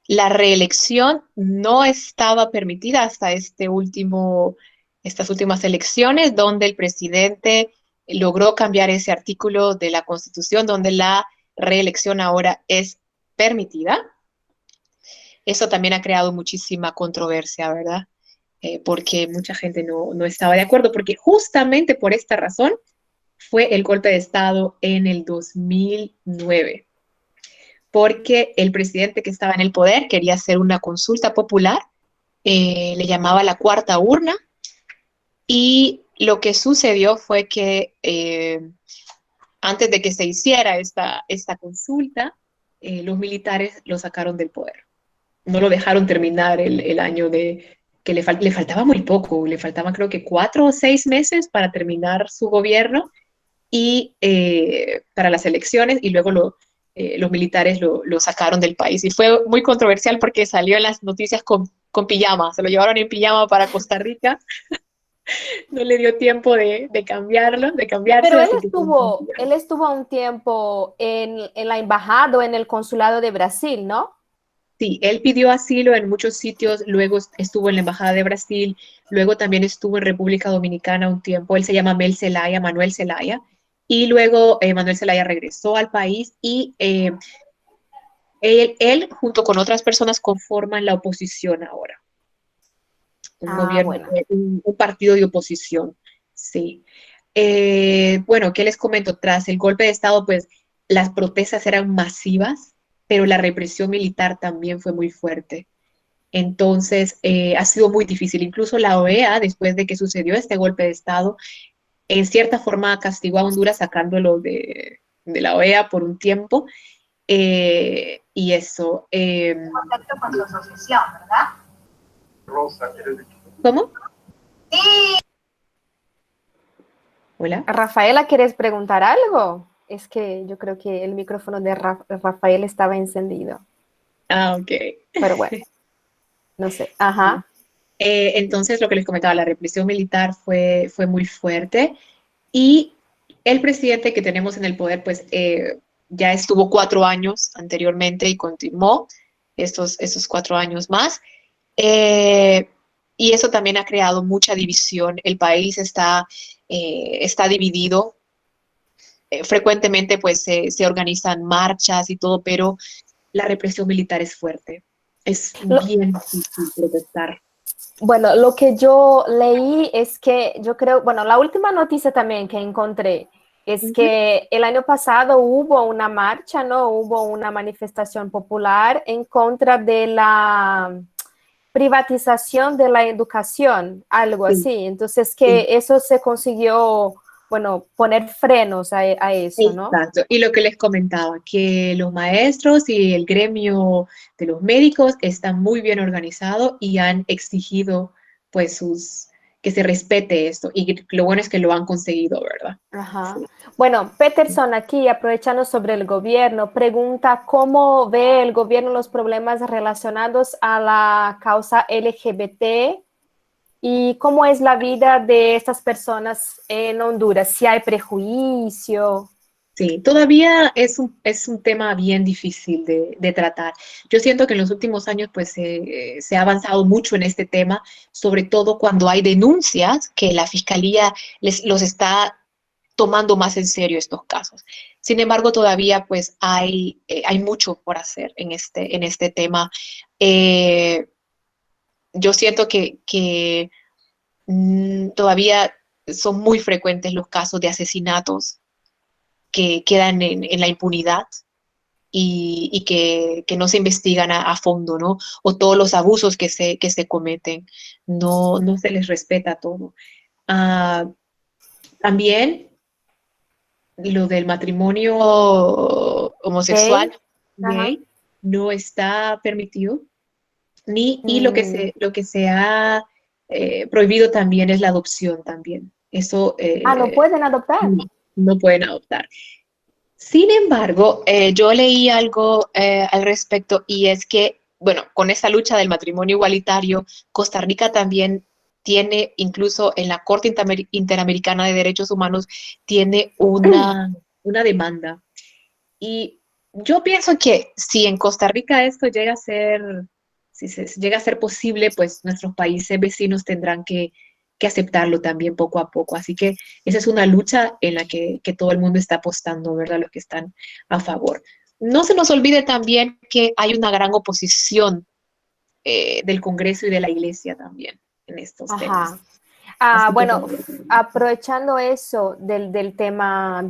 La reelección no estaba permitida hasta estas últimas elecciones, donde el presidente logró cambiar ese artículo de la Constitución, donde la reelección ahora es permitida. Eso también ha creado muchísima controversia, ¿verdad? Porque mucha gente no estaba de acuerdo, porque justamente por esta razón fue el golpe de Estado en el 2009, porque el presidente que estaba en el poder quería hacer una consulta popular, le llamaba la cuarta urna, y lo que sucedió fue que antes de que se hiciera esta consulta, los militares lo sacaron del poder. No lo dejaron terminar el año que le faltaba muy poco, le faltaban creo que 4 o 6 meses para terminar su gobierno y para las elecciones, y luego los militares lo sacaron del país. Y fue muy controversial porque salió en las noticias con pijama, se lo llevaron en pijama para Costa Rica, no le dio tiempo de cambiarse, pero así que él estuvo un tiempo en la embajada o en el consulado de Brasil, ¿no? sí, él pidió asilo en muchos sitios, luego estuvo en la Embajada de Brasil, luego también estuvo en República Dominicana un tiempo. Él se llama Manuel Zelaya, y luego Manuel Zelaya regresó al país y él junto con otras personas conforman la oposición ahora, un gobierno, Bueno. un partido de oposición, sí. Bueno, ¿qué les comento? Tras el golpe de Estado, pues las protestas eran masivas, pero la represión militar también fue muy fuerte. Entonces, ha sido muy difícil. Incluso la OEA, después de que sucedió este golpe de Estado, en cierta forma castigó a Honduras sacándolo de la OEA por un tiempo. Y eso. Contacto con su asociación, ¿verdad? Rosa, ¿Cómo? Hola. Rafaela, ¿quieres preguntar algo? Es que yo creo que el micrófono de Rafael estaba encendido, Ok. pero bueno, no sé. Ajá. Entonces, lo que les comentaba, la represión militar fue muy fuerte, y el presidente que tenemos en el poder, pues ya estuvo 4 años anteriormente y continuó estos 4 años más. Eh, y eso también ha creado mucha división. El país está dividido. Frecuentemente pues se organizan marchas y todo, pero la represión militar es fuerte. Es Lo, bien difícil protestar. bueno, lo que yo leí es que yo creo, bueno, la última noticia también que encontré es que el año pasado hubo una marcha, ¿no? Hubo una manifestación popular en contra de privatización de la educación, algo Sí, así. Entonces, sí. que eso se consiguió, bueno, poner frenos a eso, ¿no? Exacto. Y lo que les comentaba, que los maestros y el gremio de los médicos están muy bien organizados y han exigido, pues, que se respete esto. Y lo bueno es que lo han conseguido, ¿verdad? Ajá. Bueno, Peterson aquí, aprovechando sobre el gobierno, pregunta cómo ve el gobierno los problemas relacionados a la causa LGBT y cómo es la vida de estas personas en Honduras, si hay prejuicio. Sí, todavía es un tema bien difícil de tratar. Yo siento que en los últimos años pues se ha avanzado mucho en este tema, sobre todo cuando hay denuncias que la fiscalía los está tomando más en serio estos casos. Sin embargo, todavía pues hay mucho por hacer en este tema. Eh, yo siento que todavía son muy frecuentes los casos de asesinatos que quedan en la impunidad y que no se investigan a fondo, ¿no? O todos los abusos que se cometen, no se les respeta todo. Ah, también lo del matrimonio homosexual ¿Ok? Ajá. gay no está permitido, y Mm. lo que se ha prohibido también es la adopción también. Eso Ah, no pueden adoptar. no pueden adoptar. Sin embargo, yo leí algo al respecto y es que, bueno, con esta lucha del matrimonio igualitario, Costa Rica también tiene, incluso en la Corte Interamericana de Derechos Humanos, tiene una demanda. Y yo pienso que si en Costa Rica esto llega a ser, si se llega a ser posible, pues nuestros países vecinos tendrán que aceptarlo también poco a poco. Así que esa es una lucha en la que todo el mundo está apostando, ¿verdad? Los que están a favor. No se nos olvide también que hay una gran oposición del Congreso y de la Iglesia también en estos temas. Ajá. Ah, Así que bueno, aprovechando eso del tema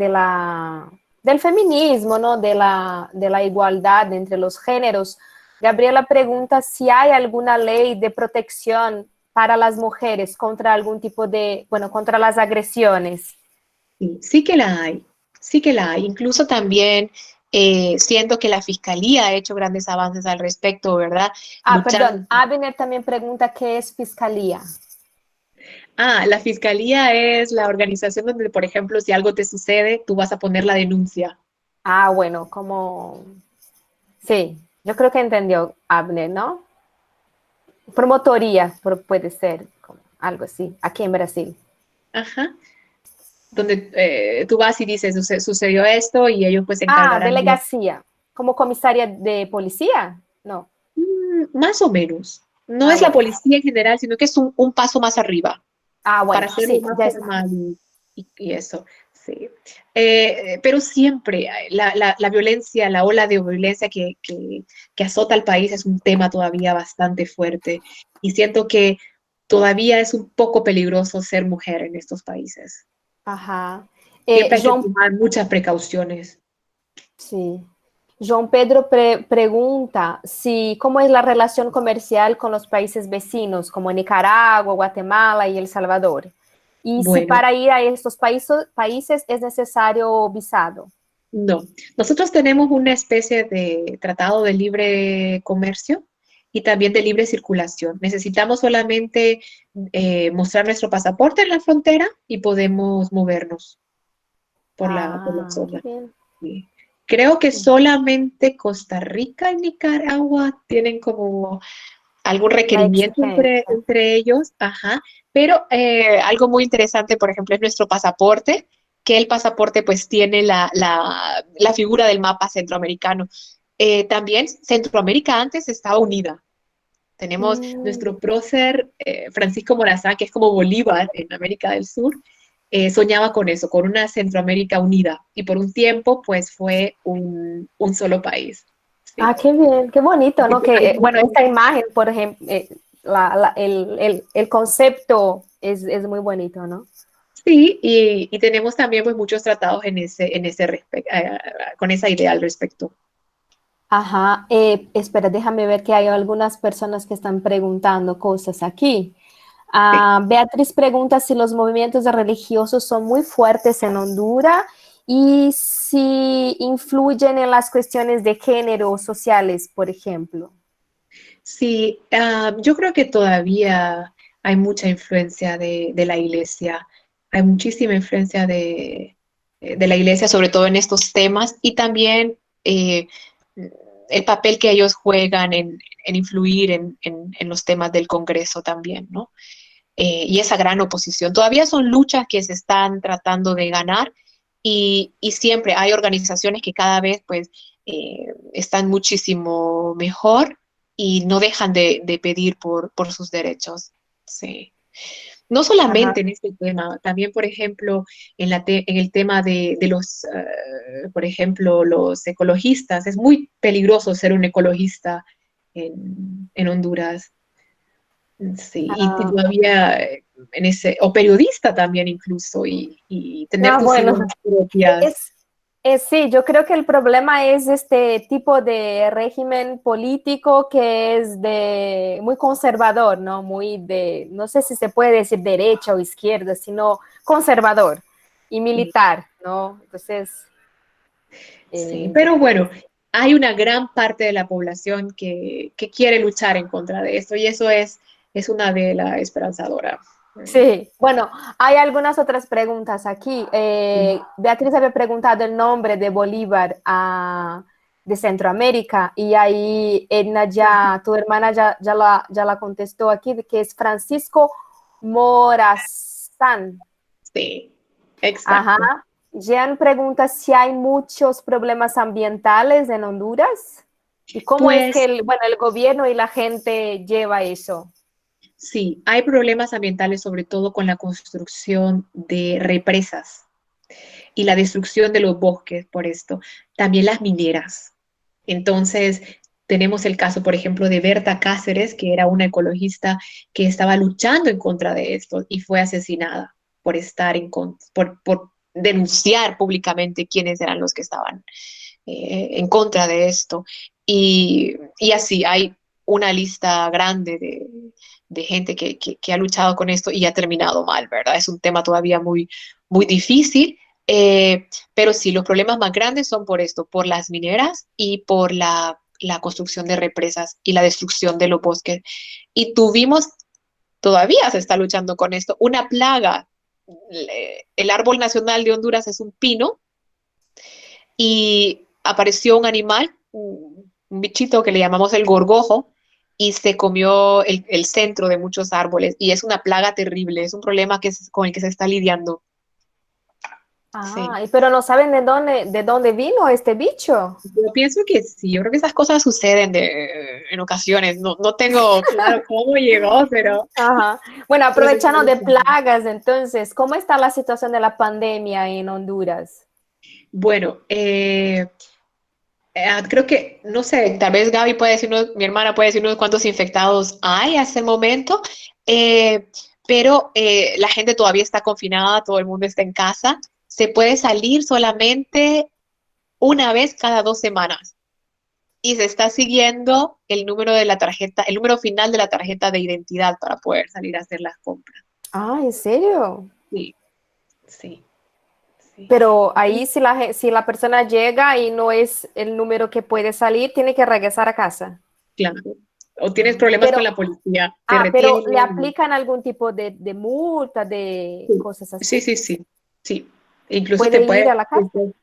del feminismo, ¿no? De la igualdad entre los géneros, Gabriela pregunta si hay alguna ley de protección para las mujeres contra algún tipo de, bueno, contra las agresiones. sí, sí que la hay, sí que la hay. Incluso también siento que la Fiscalía ha hecho grandes avances al respecto, ¿verdad? Ah, perdón, Luchando. Abner también pregunta qué es fiscalía. Ah, la Fiscalía es la organización donde, por ejemplo, si algo te sucede, tú vas a poner la denuncia. Ah, bueno, como, sí, yo creo que entendió Abner, ¿no? Promotoría, puede ser, como algo así, aquí en Brasil. Ajá. Donde tú vas y dices, sucedió esto y ellos pues se Ah, encargarán de... delegacia, como comisaria de policía, no. Más o menos. No Ah, es la bueno. policía en general, sino que es un paso más arriba, Ah, para bueno, hacerlo sí, más ya está. formal y eso, sí. Pero siempre la violencia, la ola de violencia que azota al país es un tema todavía bastante fuerte y siento que todavía es un poco peligroso ser mujer en estos países. Ajá. Siempre hay que João, tomar muchas precauciones. sí. João Pedro pregunta si cómo es la relación comercial con los países vecinos, como Nicaragua, Guatemala y El Salvador. Y si Bueno, para ir a estos países es necesario visado. no. Nosotros tenemos una especie de tratado de libre comercio y también de libre circulación. Necesitamos solamente mostrar nuestro pasaporte en la frontera y podemos movernos por la Ah, qué zona. bien. Sí. Creo que solamente Costa Rica y Nicaragua tienen como algún La requerimiento exigencia. entre ellos, ajá, pero algo muy interesante, por ejemplo, es nuestro pasaporte, que el pasaporte pues tiene la figura del mapa centroamericano. También Centroamérica antes estaba unida. Tenemos Mm. nuestro prócer Francisco Morazán, que es como Bolívar en América del Sur, soñaba con eso, con una Centroamérica unida, y por un tiempo pues fue un solo país. Ah, Sí. qué bien, qué bonito, Así ¿no? que hay Que, bueno, mucho. esta imagen, por ejemplo, el concepto es muy bonito, ¿no? Sí, y tenemos también pues muchos tratados en ese con esa idea al respecto. Ajá, espera, déjame ver que hay algunas personas que están preguntando cosas aquí. Sí. Beatriz pregunta si los movimientos religiosos son muy fuertes en Honduras y si influyen en las cuestiones de género o sociales, por ejemplo. Sí, yo creo que todavía hay mucha influencia de la iglesia. Hay muchísima influencia de la iglesia, sobre todo en estos temas, y también el papel que ellos juegan en influir en los temas del Congreso también, ¿no? Y esa gran oposición. Todavía son luchas que se están tratando de ganar y siempre hay organizaciones que cada vez pues están muchísimo mejor y no dejan de pedir por sus derechos. Sí. No Ajá. solamente en este tema, también, por ejemplo, en el tema de los, por ejemplo, los ecologistas. Es muy peligroso ser un ecologista en Honduras. Sí, y Ah, todavía en ese, o periodista también incluso, y tener tus bueno, ideas propias. es, sí, yo creo que el problema es este tipo de régimen político que es de muy conservador, ¿no? Muy de, no sé si se puede decir derecha o izquierda, sino conservador y Sí, militar, ¿no? Entonces, sí, yo pero creo que bueno, hay una gran parte de la población que quiere luchar en contra de esto, y eso es una vela esperanzadora. sí. Bueno, hay algunas otras preguntas aquí. Beatriz había preguntado el nombre de Bolívar de Centroamérica y ahí Edna ya, tu hermana ya la contestó aquí, que es Francisco Morazán. Sí, Ajá. exacto. Jean pregunta si hay muchos problemas ambientales en Honduras y cómo es que Pues el gobierno y la gente lleva eso. sí, hay problemas ambientales, sobre todo con la construcción de represas y la destrucción de los bosques por esto. También las mineras. Entonces, tenemos el caso, por ejemplo, de Berta Cáceres, que era una ecologista que estaba luchando en contra de esto y fue asesinada por estar por denunciar públicamente quiénes eran los que estaban en contra de esto. Y así hay una lista grande de gente que ha luchado con esto y ha terminado mal, ¿verdad? Es un tema todavía muy, muy difícil, pero sí, los problemas más grandes son por esto, por las mineras y por la construcción de represas y la destrucción de los bosques. Y tuvimos, todavía se está luchando con esto, una plaga. El árbol nacional de Honduras es un pino y apareció un animal, un bichito que le llamamos el gorgojo, y se comió el centro de muchos árboles. Y es una plaga terrible, es un problema con el que se está lidiando. Sí. Pero no saben de dónde vino este bicho. Yo pienso que sí, yo creo que esas cosas suceden en ocasiones. No, no tengo claro cómo llegó, Ajá. Bueno, pero se aprovechando puede de saber. plagas, entonces, ¿cómo está la situación de la pandemia en Honduras? Bueno, creo que, no sé, tal vez Gaby puede decirnos, mi hermana puede decirnos cuántos infectados hay hasta el momento, eh, pero la gente todavía está confinada, todo el mundo está en casa. Se puede salir solamente una vez cada 2 semanas y se está siguiendo el número de la tarjeta, el número final de la tarjeta de identidad para poder salir a hacer las compras. Ah, ¿en serio? Sí, sí, sí. Pero ahí si la persona llega y no es el número que puede salir, tiene que regresar a casa. Claro. O tienes problemas con Pero, la policía, te pero ¿le retienen. aplican algún tipo de multa, de Sí, cosas así? sí, sí, sí. Sí. Incluso te ¿Puede ir puedes, a la cárcel?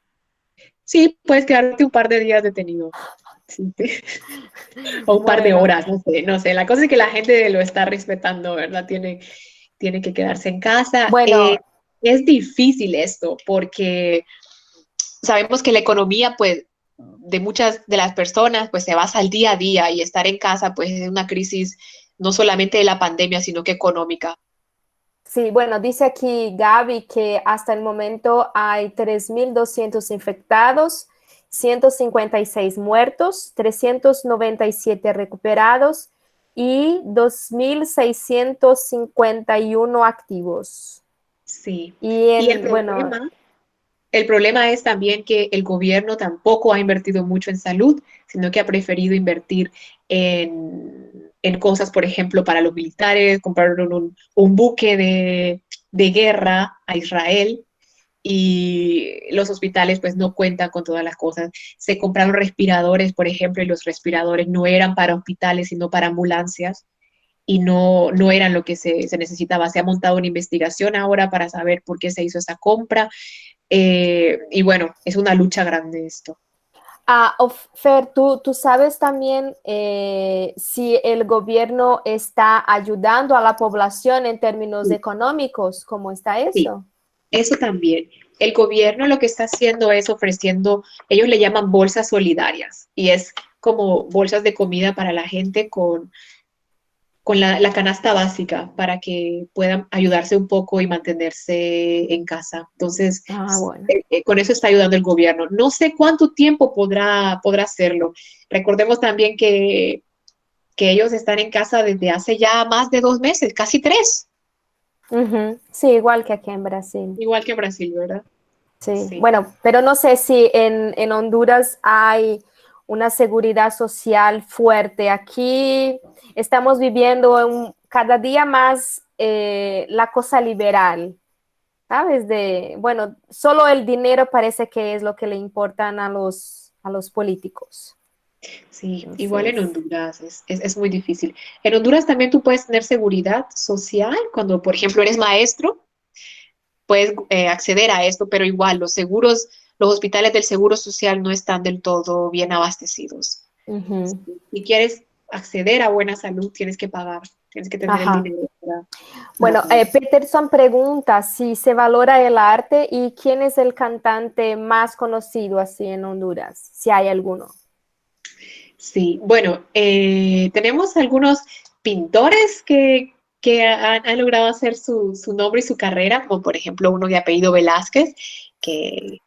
sí, puedes quedarte un par de días detenido. Sí, o un par de Bueno, horas, no sé, no sé. La cosa es que la gente lo está respetando, ¿verdad? Tiene que quedarse en casa. bueno, Es difícil esto porque sabemos que la economía, pues, de muchas de las personas, pues, se basa al día a día y estar en casa, pues, es una crisis no solamente de la pandemia, sino que económica. sí, bueno, dice aquí Gaby que hasta el momento hay 3.200 infectados, 156 muertos, 397 recuperados y 2.651 activos. Sí. Y Y el bueno, problema El problema es también que el gobierno tampoco ha invertido mucho en salud, sino que ha preferido invertir en cosas, por ejemplo, para los militares, compraron un buque de guerra a Israel y los hospitales pues no cuentan con todas las cosas. Se compraron respiradores, por ejemplo, y los respiradores no eran para hospitales, sino para ambulancias y no eran lo que se necesitaba. Se ha montado una investigación ahora para saber por qué se hizo esa compra. Y bueno, es una lucha grande esto. Fer, ¿tú sabes también si el gobierno está ayudando a la población en términos Sí, económicos? ¿Cómo está sí, eso? eso también. El gobierno lo que está haciendo es ofreciendo, ellos le llaman bolsas solidarias y es como bolsas de comida para la gente con la canasta básica para que puedan ayudarse un poco y mantenerse en casa. Entonces, Bueno. con eso está ayudando el gobierno. No sé cuánto tiempo podrá hacerlo. Recordemos también que ellos están en casa desde hace ya más de 2 meses, casi 3, Sí, igual que aquí en Brasil. igual que en Brasil, ¿verdad? Sí, Sí. bueno, pero no sé si en Honduras hay una seguridad social fuerte. Aquí estamos viviendo cada día más la cosa liberal, ¿sabes? Bueno, solo el dinero parece que es lo que le importan a los políticos. Sí, igual en Entonces, Honduras es muy difícil. En Honduras también tú puedes tener seguridad social cuando, por ejemplo, eres maestro, puedes acceder a esto, pero igual los seguros, los hospitales del Seguro Social no están del todo bien abastecidos. Si quieres acceder a buena salud, tienes que pagar, tienes que tener el ajá. dinero para Bueno, pagar. Peterson pregunta si se valora el arte y quién es el cantante más conocido así en Honduras, si hay alguno. Sí, bueno, tenemos algunos pintores que han logrado hacer su nombre y su carrera, como por ejemplo uno de apellido Velázquez, que,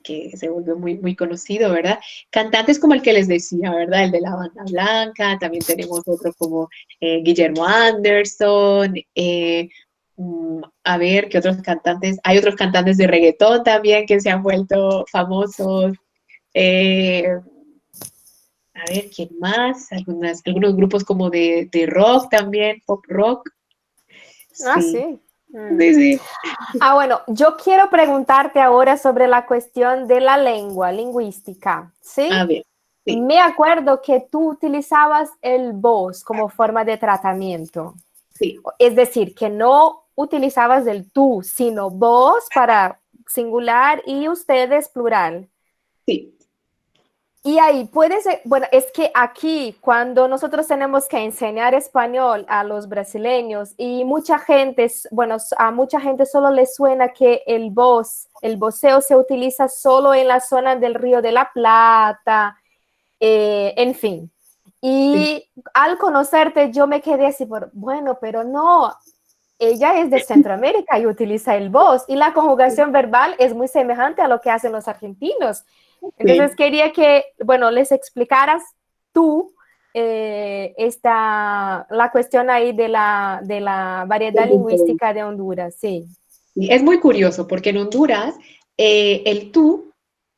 que se volvió muy conocido, ¿verdad? Cantantes como el que les decía, ¿verdad? El de la banda blanca, también tenemos otros como Guillermo Anderson, a ver, ¿qué otros cantantes? Hay otros cantantes de reggaetón también que se han vuelto famosos. Eh, a ver, ¿quién más? Algunos grupos como de rock también, pop rock. Ah, Sí, sí. sí, sí. Bueno, yo quiero preguntarte ahora sobre la cuestión de la lengua, lingüística, ¿sí? A ver, sí, Me acuerdo que tú utilizabas el vos como forma de tratamiento. sí, Es decir, que no utilizabas el tú, sino vos para singular y ustedes plural. sí, Y ahí puede ser, bueno, es que aquí cuando nosotros tenemos que enseñar español a los brasileños y mucha gente, bueno, a mucha gente solo le suena que el voceo se utiliza solo en la zona del Río de la Plata, en fin. sí, Y al conocerte yo me quedé así, bueno, pero no, ella es de Centroamérica y utiliza el vos y la conjugación verbal es muy semejante a lo que hacen los argentinos. Entonces sí. quería que, bueno, les explicaras tú la cuestión ahí de la variedad lingüística de Honduras, sí. Y es muy curioso porque en Honduras el tú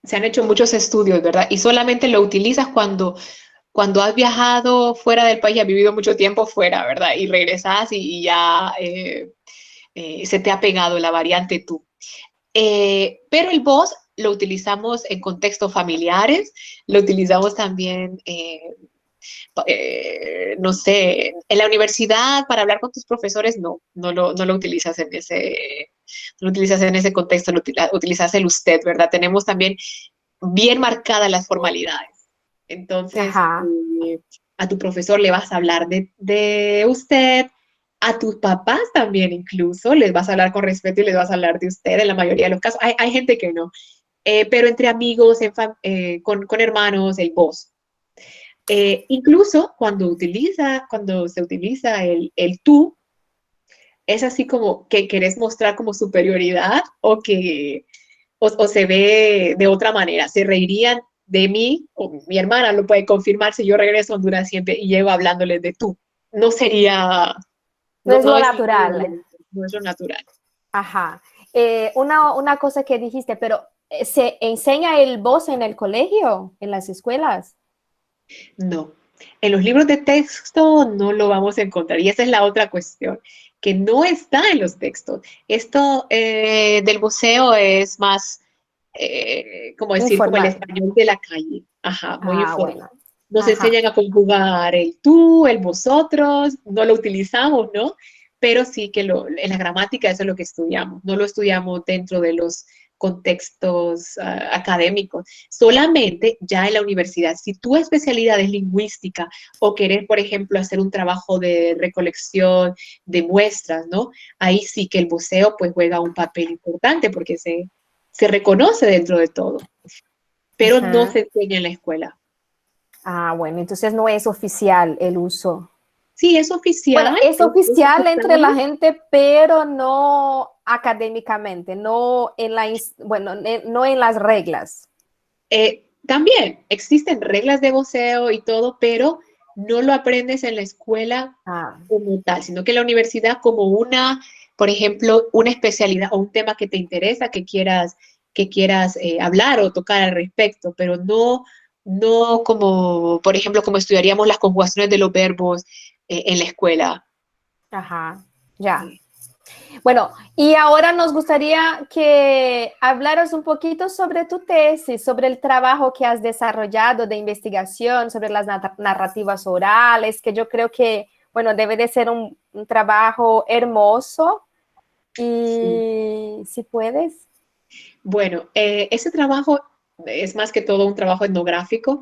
se han hecho muchos estudios, ¿verdad? Y solamente lo utilizas cuando has viajado fuera del país, has vivido mucho tiempo fuera, ¿verdad? Y regresas y ya se te ha pegado la variante tú. Pero el vos lo utilizamos en contextos familiares, lo utilizamos también, no sé, en la universidad para hablar con tus profesores, no lo utilizas no lo utilizas en ese contexto, utilizas el usted, ¿verdad? Tenemos también bien marcadas las formalidades. Entonces, Ajá. a tu profesor le vas a hablar de usted, a tus papás también incluso, les vas a hablar con respeto y les vas a hablar de usted en la mayoría de los casos. Hay gente que no, pero entre amigos, con hermanos, el vos. Incluso cuando se utiliza el tú, es así como que querés mostrar como superioridad o se ve de otra manera. Se reirían de mí, o mi hermana lo puede confirmar si yo regreso a Honduras siempre y llego hablándoles de tú. No sería, No es no lo es, natural. no es lo natural. Ajá. Una cosa que dijiste, pero ¿Se enseña el voz en el colegio, en las escuelas? No, en los libros de texto no lo vamos a encontrar y esa es la otra cuestión, que no está en los textos. Esto del buceo es más, como decir, como el Informal. español de la calle, ajá, muy Ah, informal. bueno. Nos Ajá. enseñan a conjugar el tú, el vosotros, no lo utilizamos, ¿no? Pero sí que en la gramática eso es lo que estudiamos, no lo estudiamos dentro de los contextos académicos. Solamente ya en la universidad, si tu especialidad es lingüística o querés, por ejemplo, hacer un trabajo de recolección de muestras, ¿no? Ahí sí que el buceo pues juega un papel importante porque se reconoce dentro de todo, pero no Ajá. se enseña en la escuela. Ah, bueno, entonces no es oficial el uso. Sí, es Bueno, oficial, es es oficial entre la aceptable. gente, pero no académicamente, no en bueno, no en las reglas. También existen reglas de voceo y todo, pero no lo aprendes en la escuela Ah, como tal, sino que en la universidad como una, por ejemplo, una especialidad o un tema que te interesa, que quieras hablar o tocar al respecto, pero no como, por ejemplo, como estudiaríamos las conjugaciones de los verbos en la escuela. ajá, ya. Bueno, y ahora nos gustaría que hablaras un poquito sobre tu tesis, sobre el trabajo que has desarrollado de investigación, sobre las narrativas orales, que yo creo que, bueno, debe de ser un trabajo hermoso. Sí. Y si puedes. Bueno, ese trabajo es más que todo un trabajo etnográfico.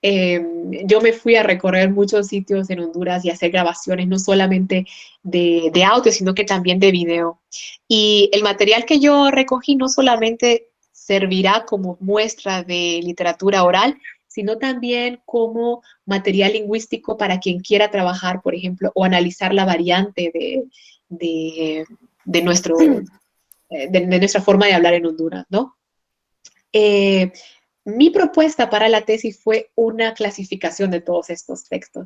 Eh, yo me fui a recorrer muchos sitios en Honduras y hacer grabaciones, no solamente de audio, sino que también de video. Y el material que yo recogí no solamente servirá como muestra de literatura oral, sino también como material lingüístico para quien quiera trabajar, por ejemplo, o analizar la variante de, de nuestro, de nuestra forma de hablar en Honduras, ¿no? Eh, mi propuesta para la tesis fue una clasificación de todos estos textos.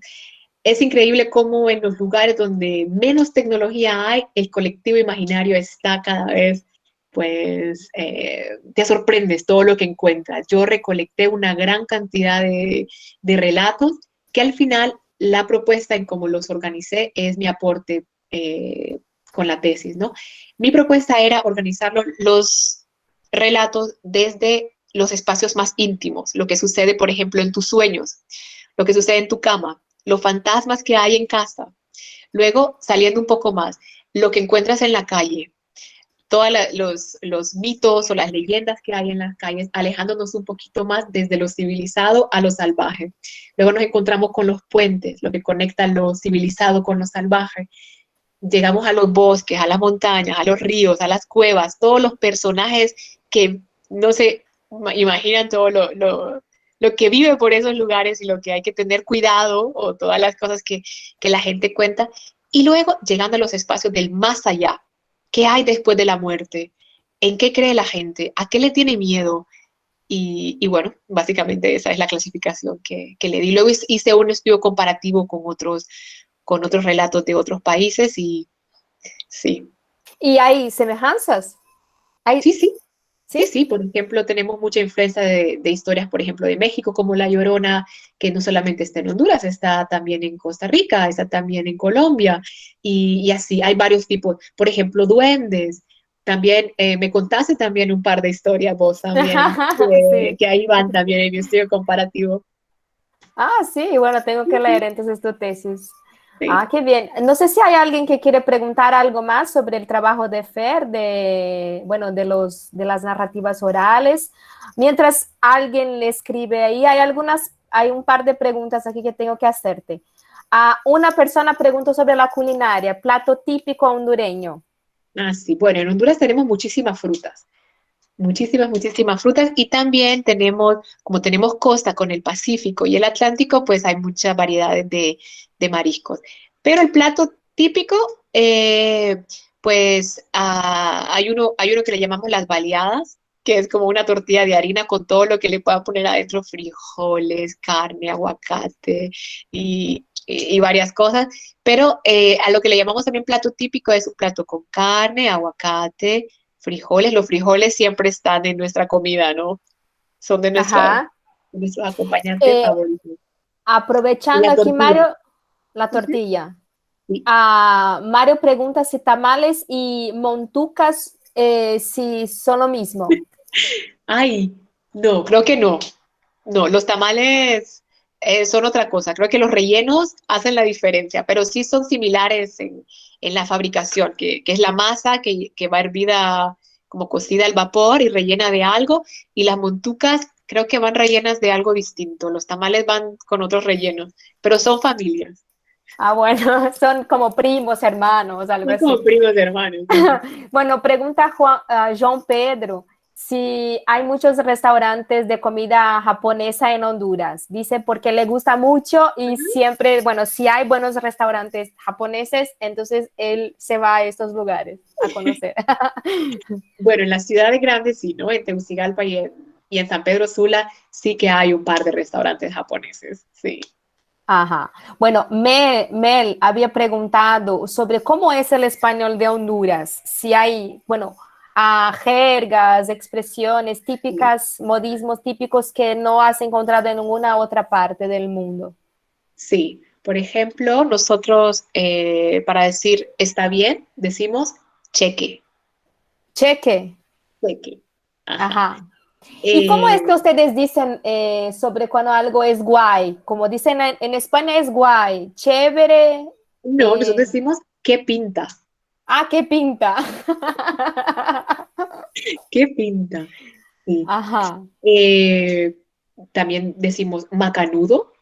Es increíble cómo en los lugares donde menos tecnología hay, el colectivo imaginario está cada vez, pues, te sorprendes todo lo que encuentras. Yo recolecté una gran cantidad de relatos que al final la propuesta en cómo los organicé es mi aporte con la tesis, ¿no? Mi propuesta era organizar los relatos desde los espacios más íntimos, lo que sucede, por ejemplo, en tus sueños, lo que sucede en tu cama, los fantasmas que hay en casa. Luego, saliendo un poco más, lo que encuentras en la calle, todos los mitos o las leyendas que hay en las calles, alejándonos un poquito más desde lo civilizado a lo salvaje. Luego nos encontramos con los puentes, lo que conecta lo civilizado con lo salvaje. Llegamos a los bosques, a las montañas, a los ríos, a las cuevas, todos los personajes que no se imaginan todo lo que vive por esos lugares y lo que hay que tener cuidado o todas las cosas que la gente cuenta. Y luego llegando a los espacios del más allá. ¿Qué hay después de la muerte? ¿En qué cree la gente? ¿A qué le tiene miedo? Y bueno, básicamente esa es la clasificación que le di. Luego hice un estudio comparativo con otros relatos de otros países y sí, Y hay semejanzas. Hay, sí, sí, sí, ¿sí? sí. Por ejemplo, tenemos mucha influencia de historias, por ejemplo, de México, como La Llorona, que no solamente está en Honduras, está también en Costa Rica, está también en Colombia y así, hay varios tipos. Por ejemplo, duendes. También me contaste también un par de historias vos también, Sí. que ahí van también en mi estudio comparativo. Ah, sí, bueno, tengo que leer entonces tu tesis. Ah, Sí. qué bien. No sé si hay alguien que quiere preguntar algo más sobre el trabajo de Fer, bueno, de las narrativas orales. Mientras alguien le escribe ahí, hay un par de preguntas aquí que tengo que hacerte. Una persona preguntó sobre la culinaria, plato típico hondureño. Ah, sí. Bueno, en Honduras tenemos muchísimas frutas. Muchísimas, muchísimas frutas y también tenemos, como tenemos costa con el Pacífico y el Atlántico, pues hay muchas variedades de mariscos. Pero el plato típico, pues hay uno que le llamamos las baleadas, que es como una tortilla de harina con todo lo que le puedan poner adentro, frijoles, carne, aguacate y varias cosas. Pero a lo que le llamamos también plato típico es un plato con carne, aguacate, frijoles. Los frijoles siempre están en nuestra comida, ¿no? Son de Ajá. nuestros acompañantes Eh, favoritos. aprovechando La aquí, tortilla. Mario, la Ujú. tortilla. Sí. Mario pregunta si tamales y montucas si son lo mismo. Ay, no, creo que no. No, los tamales son otra cosa. Creo que los rellenos hacen la diferencia, pero sí son similares en la fabricación, que es la masa que va hervida como cocida al vapor y rellena de algo, y las montucas creo que van rellenas de algo distinto. Los tamales van con otros rellenos, pero son familias. Ah, bueno, son como primos, hermanos, algo Son como así. primos hermanos. Sí. Bueno, pregunta João Pedro si hay muchos restaurantes de comida japonesa en Honduras. Dice porque le gusta mucho y siempre, bueno, si hay buenos restaurantes japoneses, entonces él se va a estos lugares a conocer. Bueno, en las ciudades grandes sí, ¿no? En Tegucigalpa y en San Pedro Sula sí que hay un par de restaurantes japoneses, sí. Ajá. Bueno, Mel había preguntado sobre cómo es el español de Honduras, si hay, bueno, jergas, expresiones típicas, modismos típicos que no has encontrado en ninguna otra parte del mundo. Sí, por ejemplo, nosotros para decir está bien, decimos cheque, Cheque. cheque. Ajá. Ajá. ¿Y cómo es Eh, que ustedes dicen sobre cuando algo es guay? Como dicen en España es guay, chévere. no, nosotros eh, decimos qué pinta, ¿Qué pinta? qué pinta. Sí. Ajá. Eh, También decimos macanudo,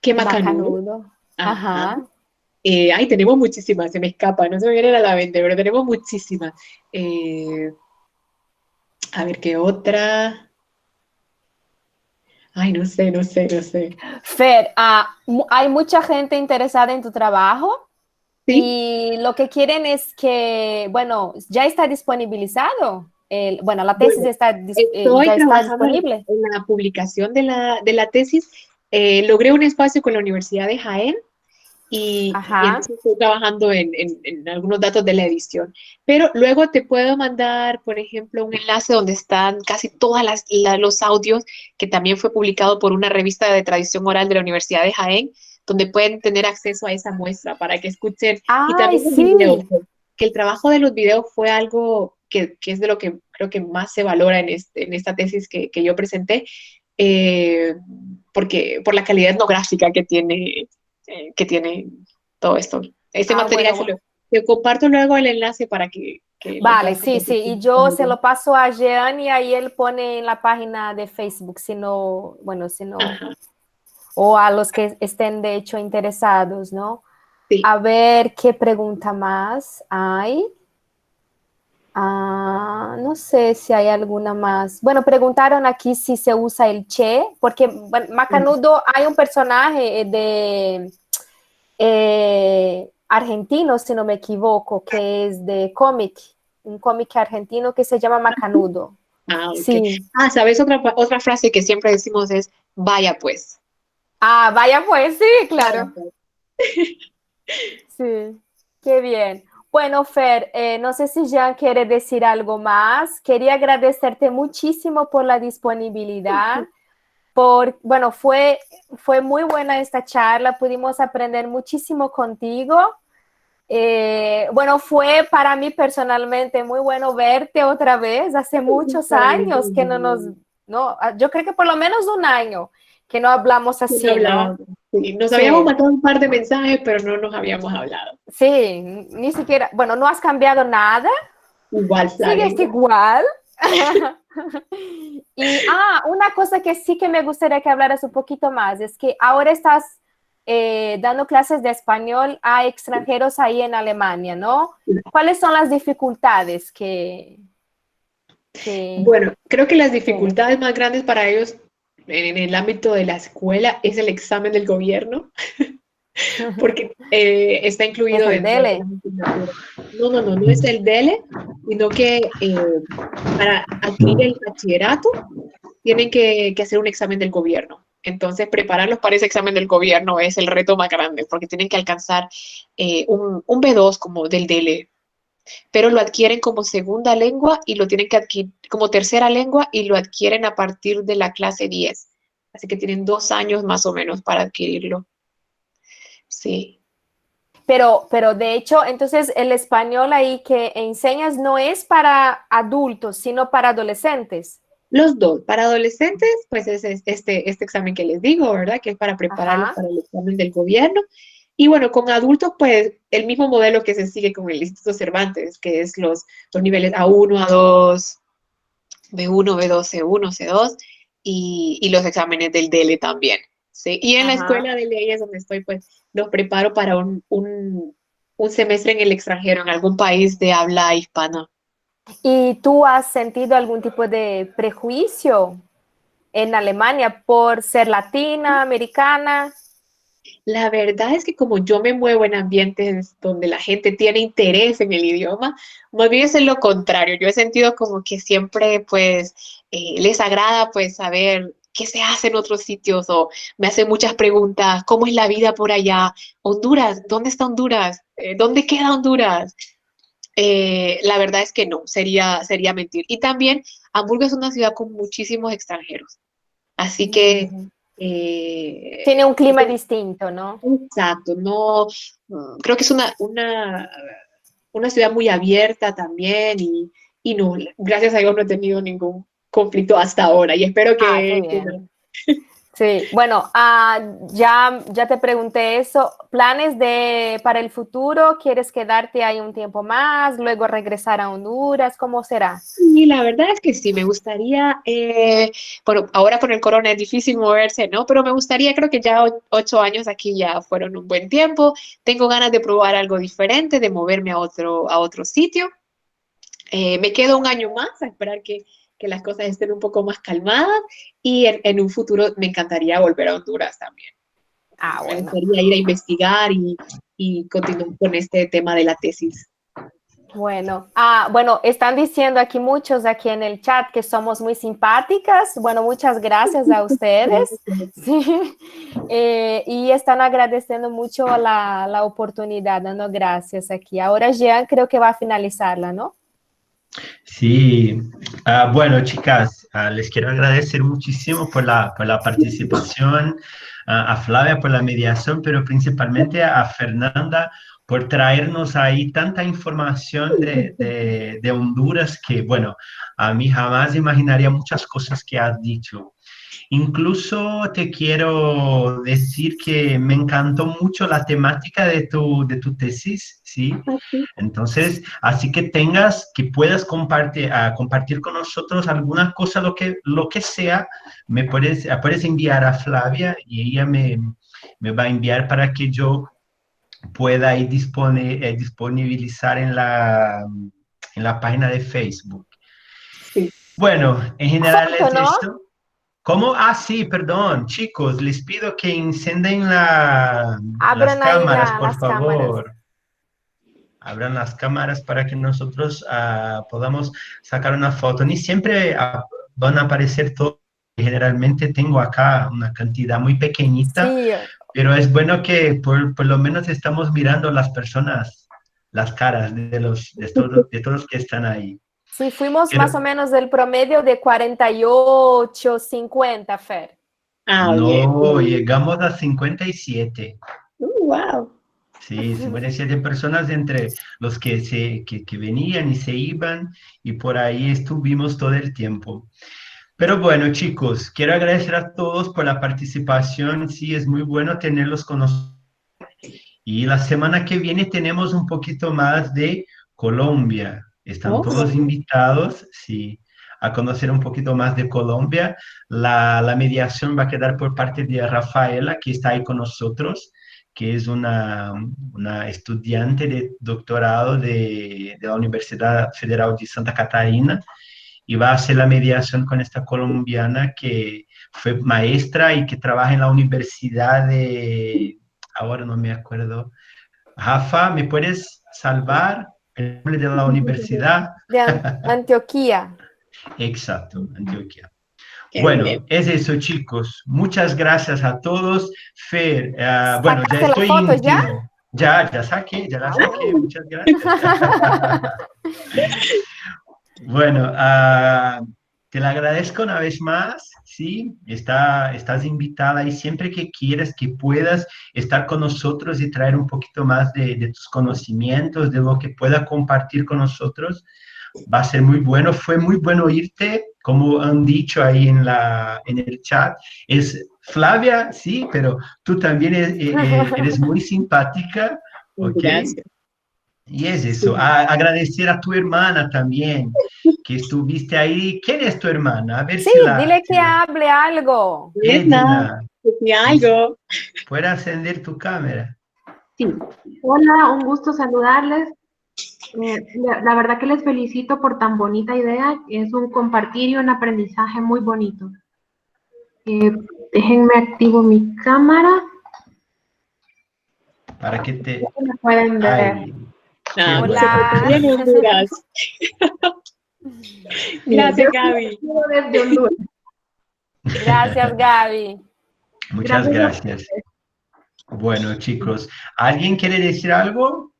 qué macanudo. Macanudo. Ajá. Ajá. Ay, tenemos muchísimas, se me escapa, no se me viene a la mente, pero tenemos muchísimas. A ver, ¿qué otra? Ay, no sé, no sé, no sé. Fer, hay mucha gente interesada en tu trabajo Sí, y lo que quieren es que, bueno, ya está disponibilizado. Bueno, la tesis bueno, estoy ya está trabajando disponible. en la publicación de la tesis. Logré un espacio con la Universidad de Jaén y Ajá. entonces estoy trabajando en algunos datos de la edición. Pero luego te puedo mandar, por ejemplo, un enlace donde están casi todos los audios, que también fue publicado por una revista de tradición oral de la Universidad de Jaén, donde pueden tener acceso a esa muestra para que escuchen, y Ay, también los videos, sí. que el trabajo de los videos fue algo que es de lo que creo que más se valora en esta tesis que yo presenté, eh, porque por la calidad etnográfica que tiene todo esto. Este material Bueno. te comparto luego el enlace para que lo Vale, puedas sí, sí. compartir Y con tu yo se amigo. lo paso a Jean y ahí él pone en la página de Facebook, si no, bueno, si no, Ajá, o a los que estén de hecho interesados, ¿no? sí. A ver qué pregunta más hay. No sé si hay alguna más. Bueno, preguntaron aquí si se usa el che, porque bueno, Macanudo hay un personaje de argentino, si no me equivoco, que es de cómic, un cómic argentino que se llama Macanudo. Ok. Sí. ¿Sabes? Otra frase que siempre decimos es, vaya pues. Vaya pues, sí, Vaya claro. pues. Sí, qué bien. Bueno, Fer, no sé si Jean quiere decir algo más. Quería agradecerte muchísimo por la disponibilidad. Bueno, fue muy buena esta charla, pudimos aprender muchísimo contigo. Bueno, fue para mí personalmente muy bueno verte otra vez. Hace muchos Para mí años que no nos, también. no, yo creo que por lo menos un año que no hablamos Sí, no así, ¿no? hablábamos. Sí, nos habíamos Sí, mandado un par de mensajes, pero no nos habíamos hablado. sí, ni siquiera, bueno, no has cambiado nada, Igual, Flavia, sigues igual. igual. Y una cosa que sí que me gustaría que hablaras un poquito más es que ahora estás dando clases de español a extranjeros ahí en Alemania, ¿no? ¿Cuáles son las dificultades que Bueno, creo que las tienen? dificultades más grandes para ellos en el ámbito de la escuela es el examen del gobierno, porque está Es incluido el dentro de DELE. las asignaturas. No es el DELE, sino que para adquirir el bachillerato tienen que hacer un examen del gobierno. Entonces, prepararlos para ese examen del gobierno es el reto más grande, porque tienen que alcanzar un B2 como del DELE. pero lo adquieren como segunda lengua y lo tienen que adquirir como tercera lengua y lo adquieren a partir de la clase 10. Así que tienen 2 años más o menos para adquirirlo. Sí. Pero de hecho, entonces el español ahí que enseñas no es para adultos, sino para adolescentes. Los dos. Para adolescentes, pues es este examen que les digo, ¿verdad? Que es para prepararlos Ajá. para el examen del gobierno. Y bueno, con adultos, pues el mismo modelo que se sigue con el Instituto Cervantes, que es los niveles A1, A2, B1, B2, C1, C2 y los exámenes del DELE también. ¿Sí? Y en la Ajá. escuela de leyes donde estoy, pues los preparo para un semestre en el extranjero, en algún país de habla hispana. ¿Y tú has sentido algún tipo de prejuicio en Alemania por ser latina, americana? La verdad es que como yo me muevo en ambientes donde la gente tiene interés en el idioma, más bien es lo contrario. Yo he sentido como que siempre pues les agrada pues saber qué se hace en otros sitios o me hacen muchas preguntas, ¿cómo es la vida por allá? Honduras, ¿dónde está Honduras? ¿Dónde queda Honduras? La verdad es que no, sería mentir. Y también Hamburgo es una ciudad con muchísimos extranjeros, así que Tiene un clima eh, distinto, ¿no? exacto, no, creo que es una ciudad muy abierta también y no, gracias a Dios no he tenido ningún conflicto hasta ahora y espero Ah, qué que no. bien. Sí, bueno, ya te pregunté eso. ¿Planes para el futuro? ¿Quieres quedarte ahí un tiempo más, luego regresar a Honduras? ¿Cómo será? Y la verdad es que sí, me gustaría, bueno, ahora con el corona es difícil moverse, ¿no? Pero me gustaría, creo que ya 8 años aquí ya fueron un buen tiempo. Tengo ganas de probar algo diferente, de moverme a otro sitio. Me quedo un año más a esperar que las cosas estén un poco más calmadas y en un futuro me encantaría volver a Honduras también. Ah, Me bueno. gustaría ir a investigar y continuar con este tema de la tesis. Bueno, están diciendo aquí muchos aquí en el chat que somos muy simpáticas. Bueno, muchas gracias a ustedes. Sí. Y están agradeciendo mucho la oportunidad, dando gracias aquí. Ahora Jean creo que va a finalizarla, ¿no? Sí, bueno, chicas, les quiero agradecer muchísimo por la participación, a Flavia por la mediación, pero principalmente a Fernanda por traernos ahí tanta información de Honduras que, bueno, a mí jamás imaginaría muchas cosas que has dicho. Incluso te quiero decir que me encantó mucho la temática de tu tesis, ¿sí? Entonces, así que puedas compartir con nosotros alguna cosa, lo que sea, puedes enviar a Flavia y ella me va a enviar para que yo pueda ahí disponibilizar en la página de Facebook. Sí. Bueno, en general Foto, es ¿no? esto. ¿Cómo? Ah, sí, perdón, chicos, les pido que enciendan las Abran ahí cámaras, por las cámaras. favor. Abran las cámaras para que nosotros podamos sacar una foto. Ni siempre van a aparecer todos. Generalmente tengo acá una cantidad muy pequeñita, Sí, pero es bueno que por lo menos estamos mirando las personas, las caras de todos los que están ahí. sí, fuimos más o Pero, menos del promedio de 48, 50, Fer. Ah, bien, no, bien. llegamos a 57. Wow. Sí, 57 personas entre los que venían y se iban y por ahí estuvimos todo el tiempo. Pero bueno, chicos, quiero agradecer a todos por la participación. Sí, es muy bueno tenerlos con nosotros. Y la semana que viene tenemos un poquito más de Colombia. Están todos Oh, invitados, sí, a conocer un poquito más de Colombia. La mediación va a quedar por parte de Rafaela, que está ahí con nosotros, que es una estudiante de doctorado de la Universidad Federal de Santa Catarina y va a hacer la mediación con esta colombiana que fue maestra y que trabaja en la Universidad ahora no me acuerdo. Rafa, ¿me puedes salvar el nombre de la universidad? De Antioquía. Exacto, Antioquia. qué Bueno, bien. es eso, chicos. Muchas gracias a todos. Fer, bueno, ya ¿Sacaste la estoy foto ya? íntimo. Ya la saqué, muchas gracias. Bueno, te la agradezco una vez más, ¿sí? Estás invitada y siempre que quieras, que puedas estar con nosotros y traer un poquito más de tus conocimientos, de lo que pueda compartir con nosotros, va a ser muy bueno. Fue muy bueno oírte, como han dicho ahí en el chat. Es Flavia, sí, pero tú también eres muy simpática, ¿ok? Gracias. Y es eso. Sí. Agradecer a tu hermana también, que estuviste ahí. ¿Quién es tu hermana? A ver Sí, si la... dile si que la- hable algo. Edna, decía algo. ¿Puedes encender tu cámara? Sí. Hola, un gusto saludarles. La verdad que les felicito por tan bonita idea. Es un compartir y un aprendizaje muy bonito. Déjenme activo mi cámara. Para que te... Me pueden ver. Ay, qué Ah, bueno. se portó bien, Honduras. Gracias, Gaby. Desde Honduras. Gracias, Gaby. Muchas gracias. Bueno, chicos, ¿alguien quiere decir algo?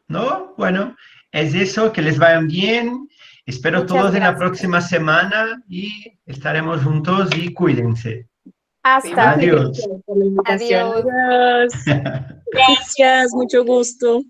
¿No? Bueno, es eso, que les vayan bien. Espero Muchas todos en la gracias. próxima semana y estaremos juntos y cuídense. Hasta. Adiós. Por la invitación. Adiós. Adiós. Gracias, mucho gusto.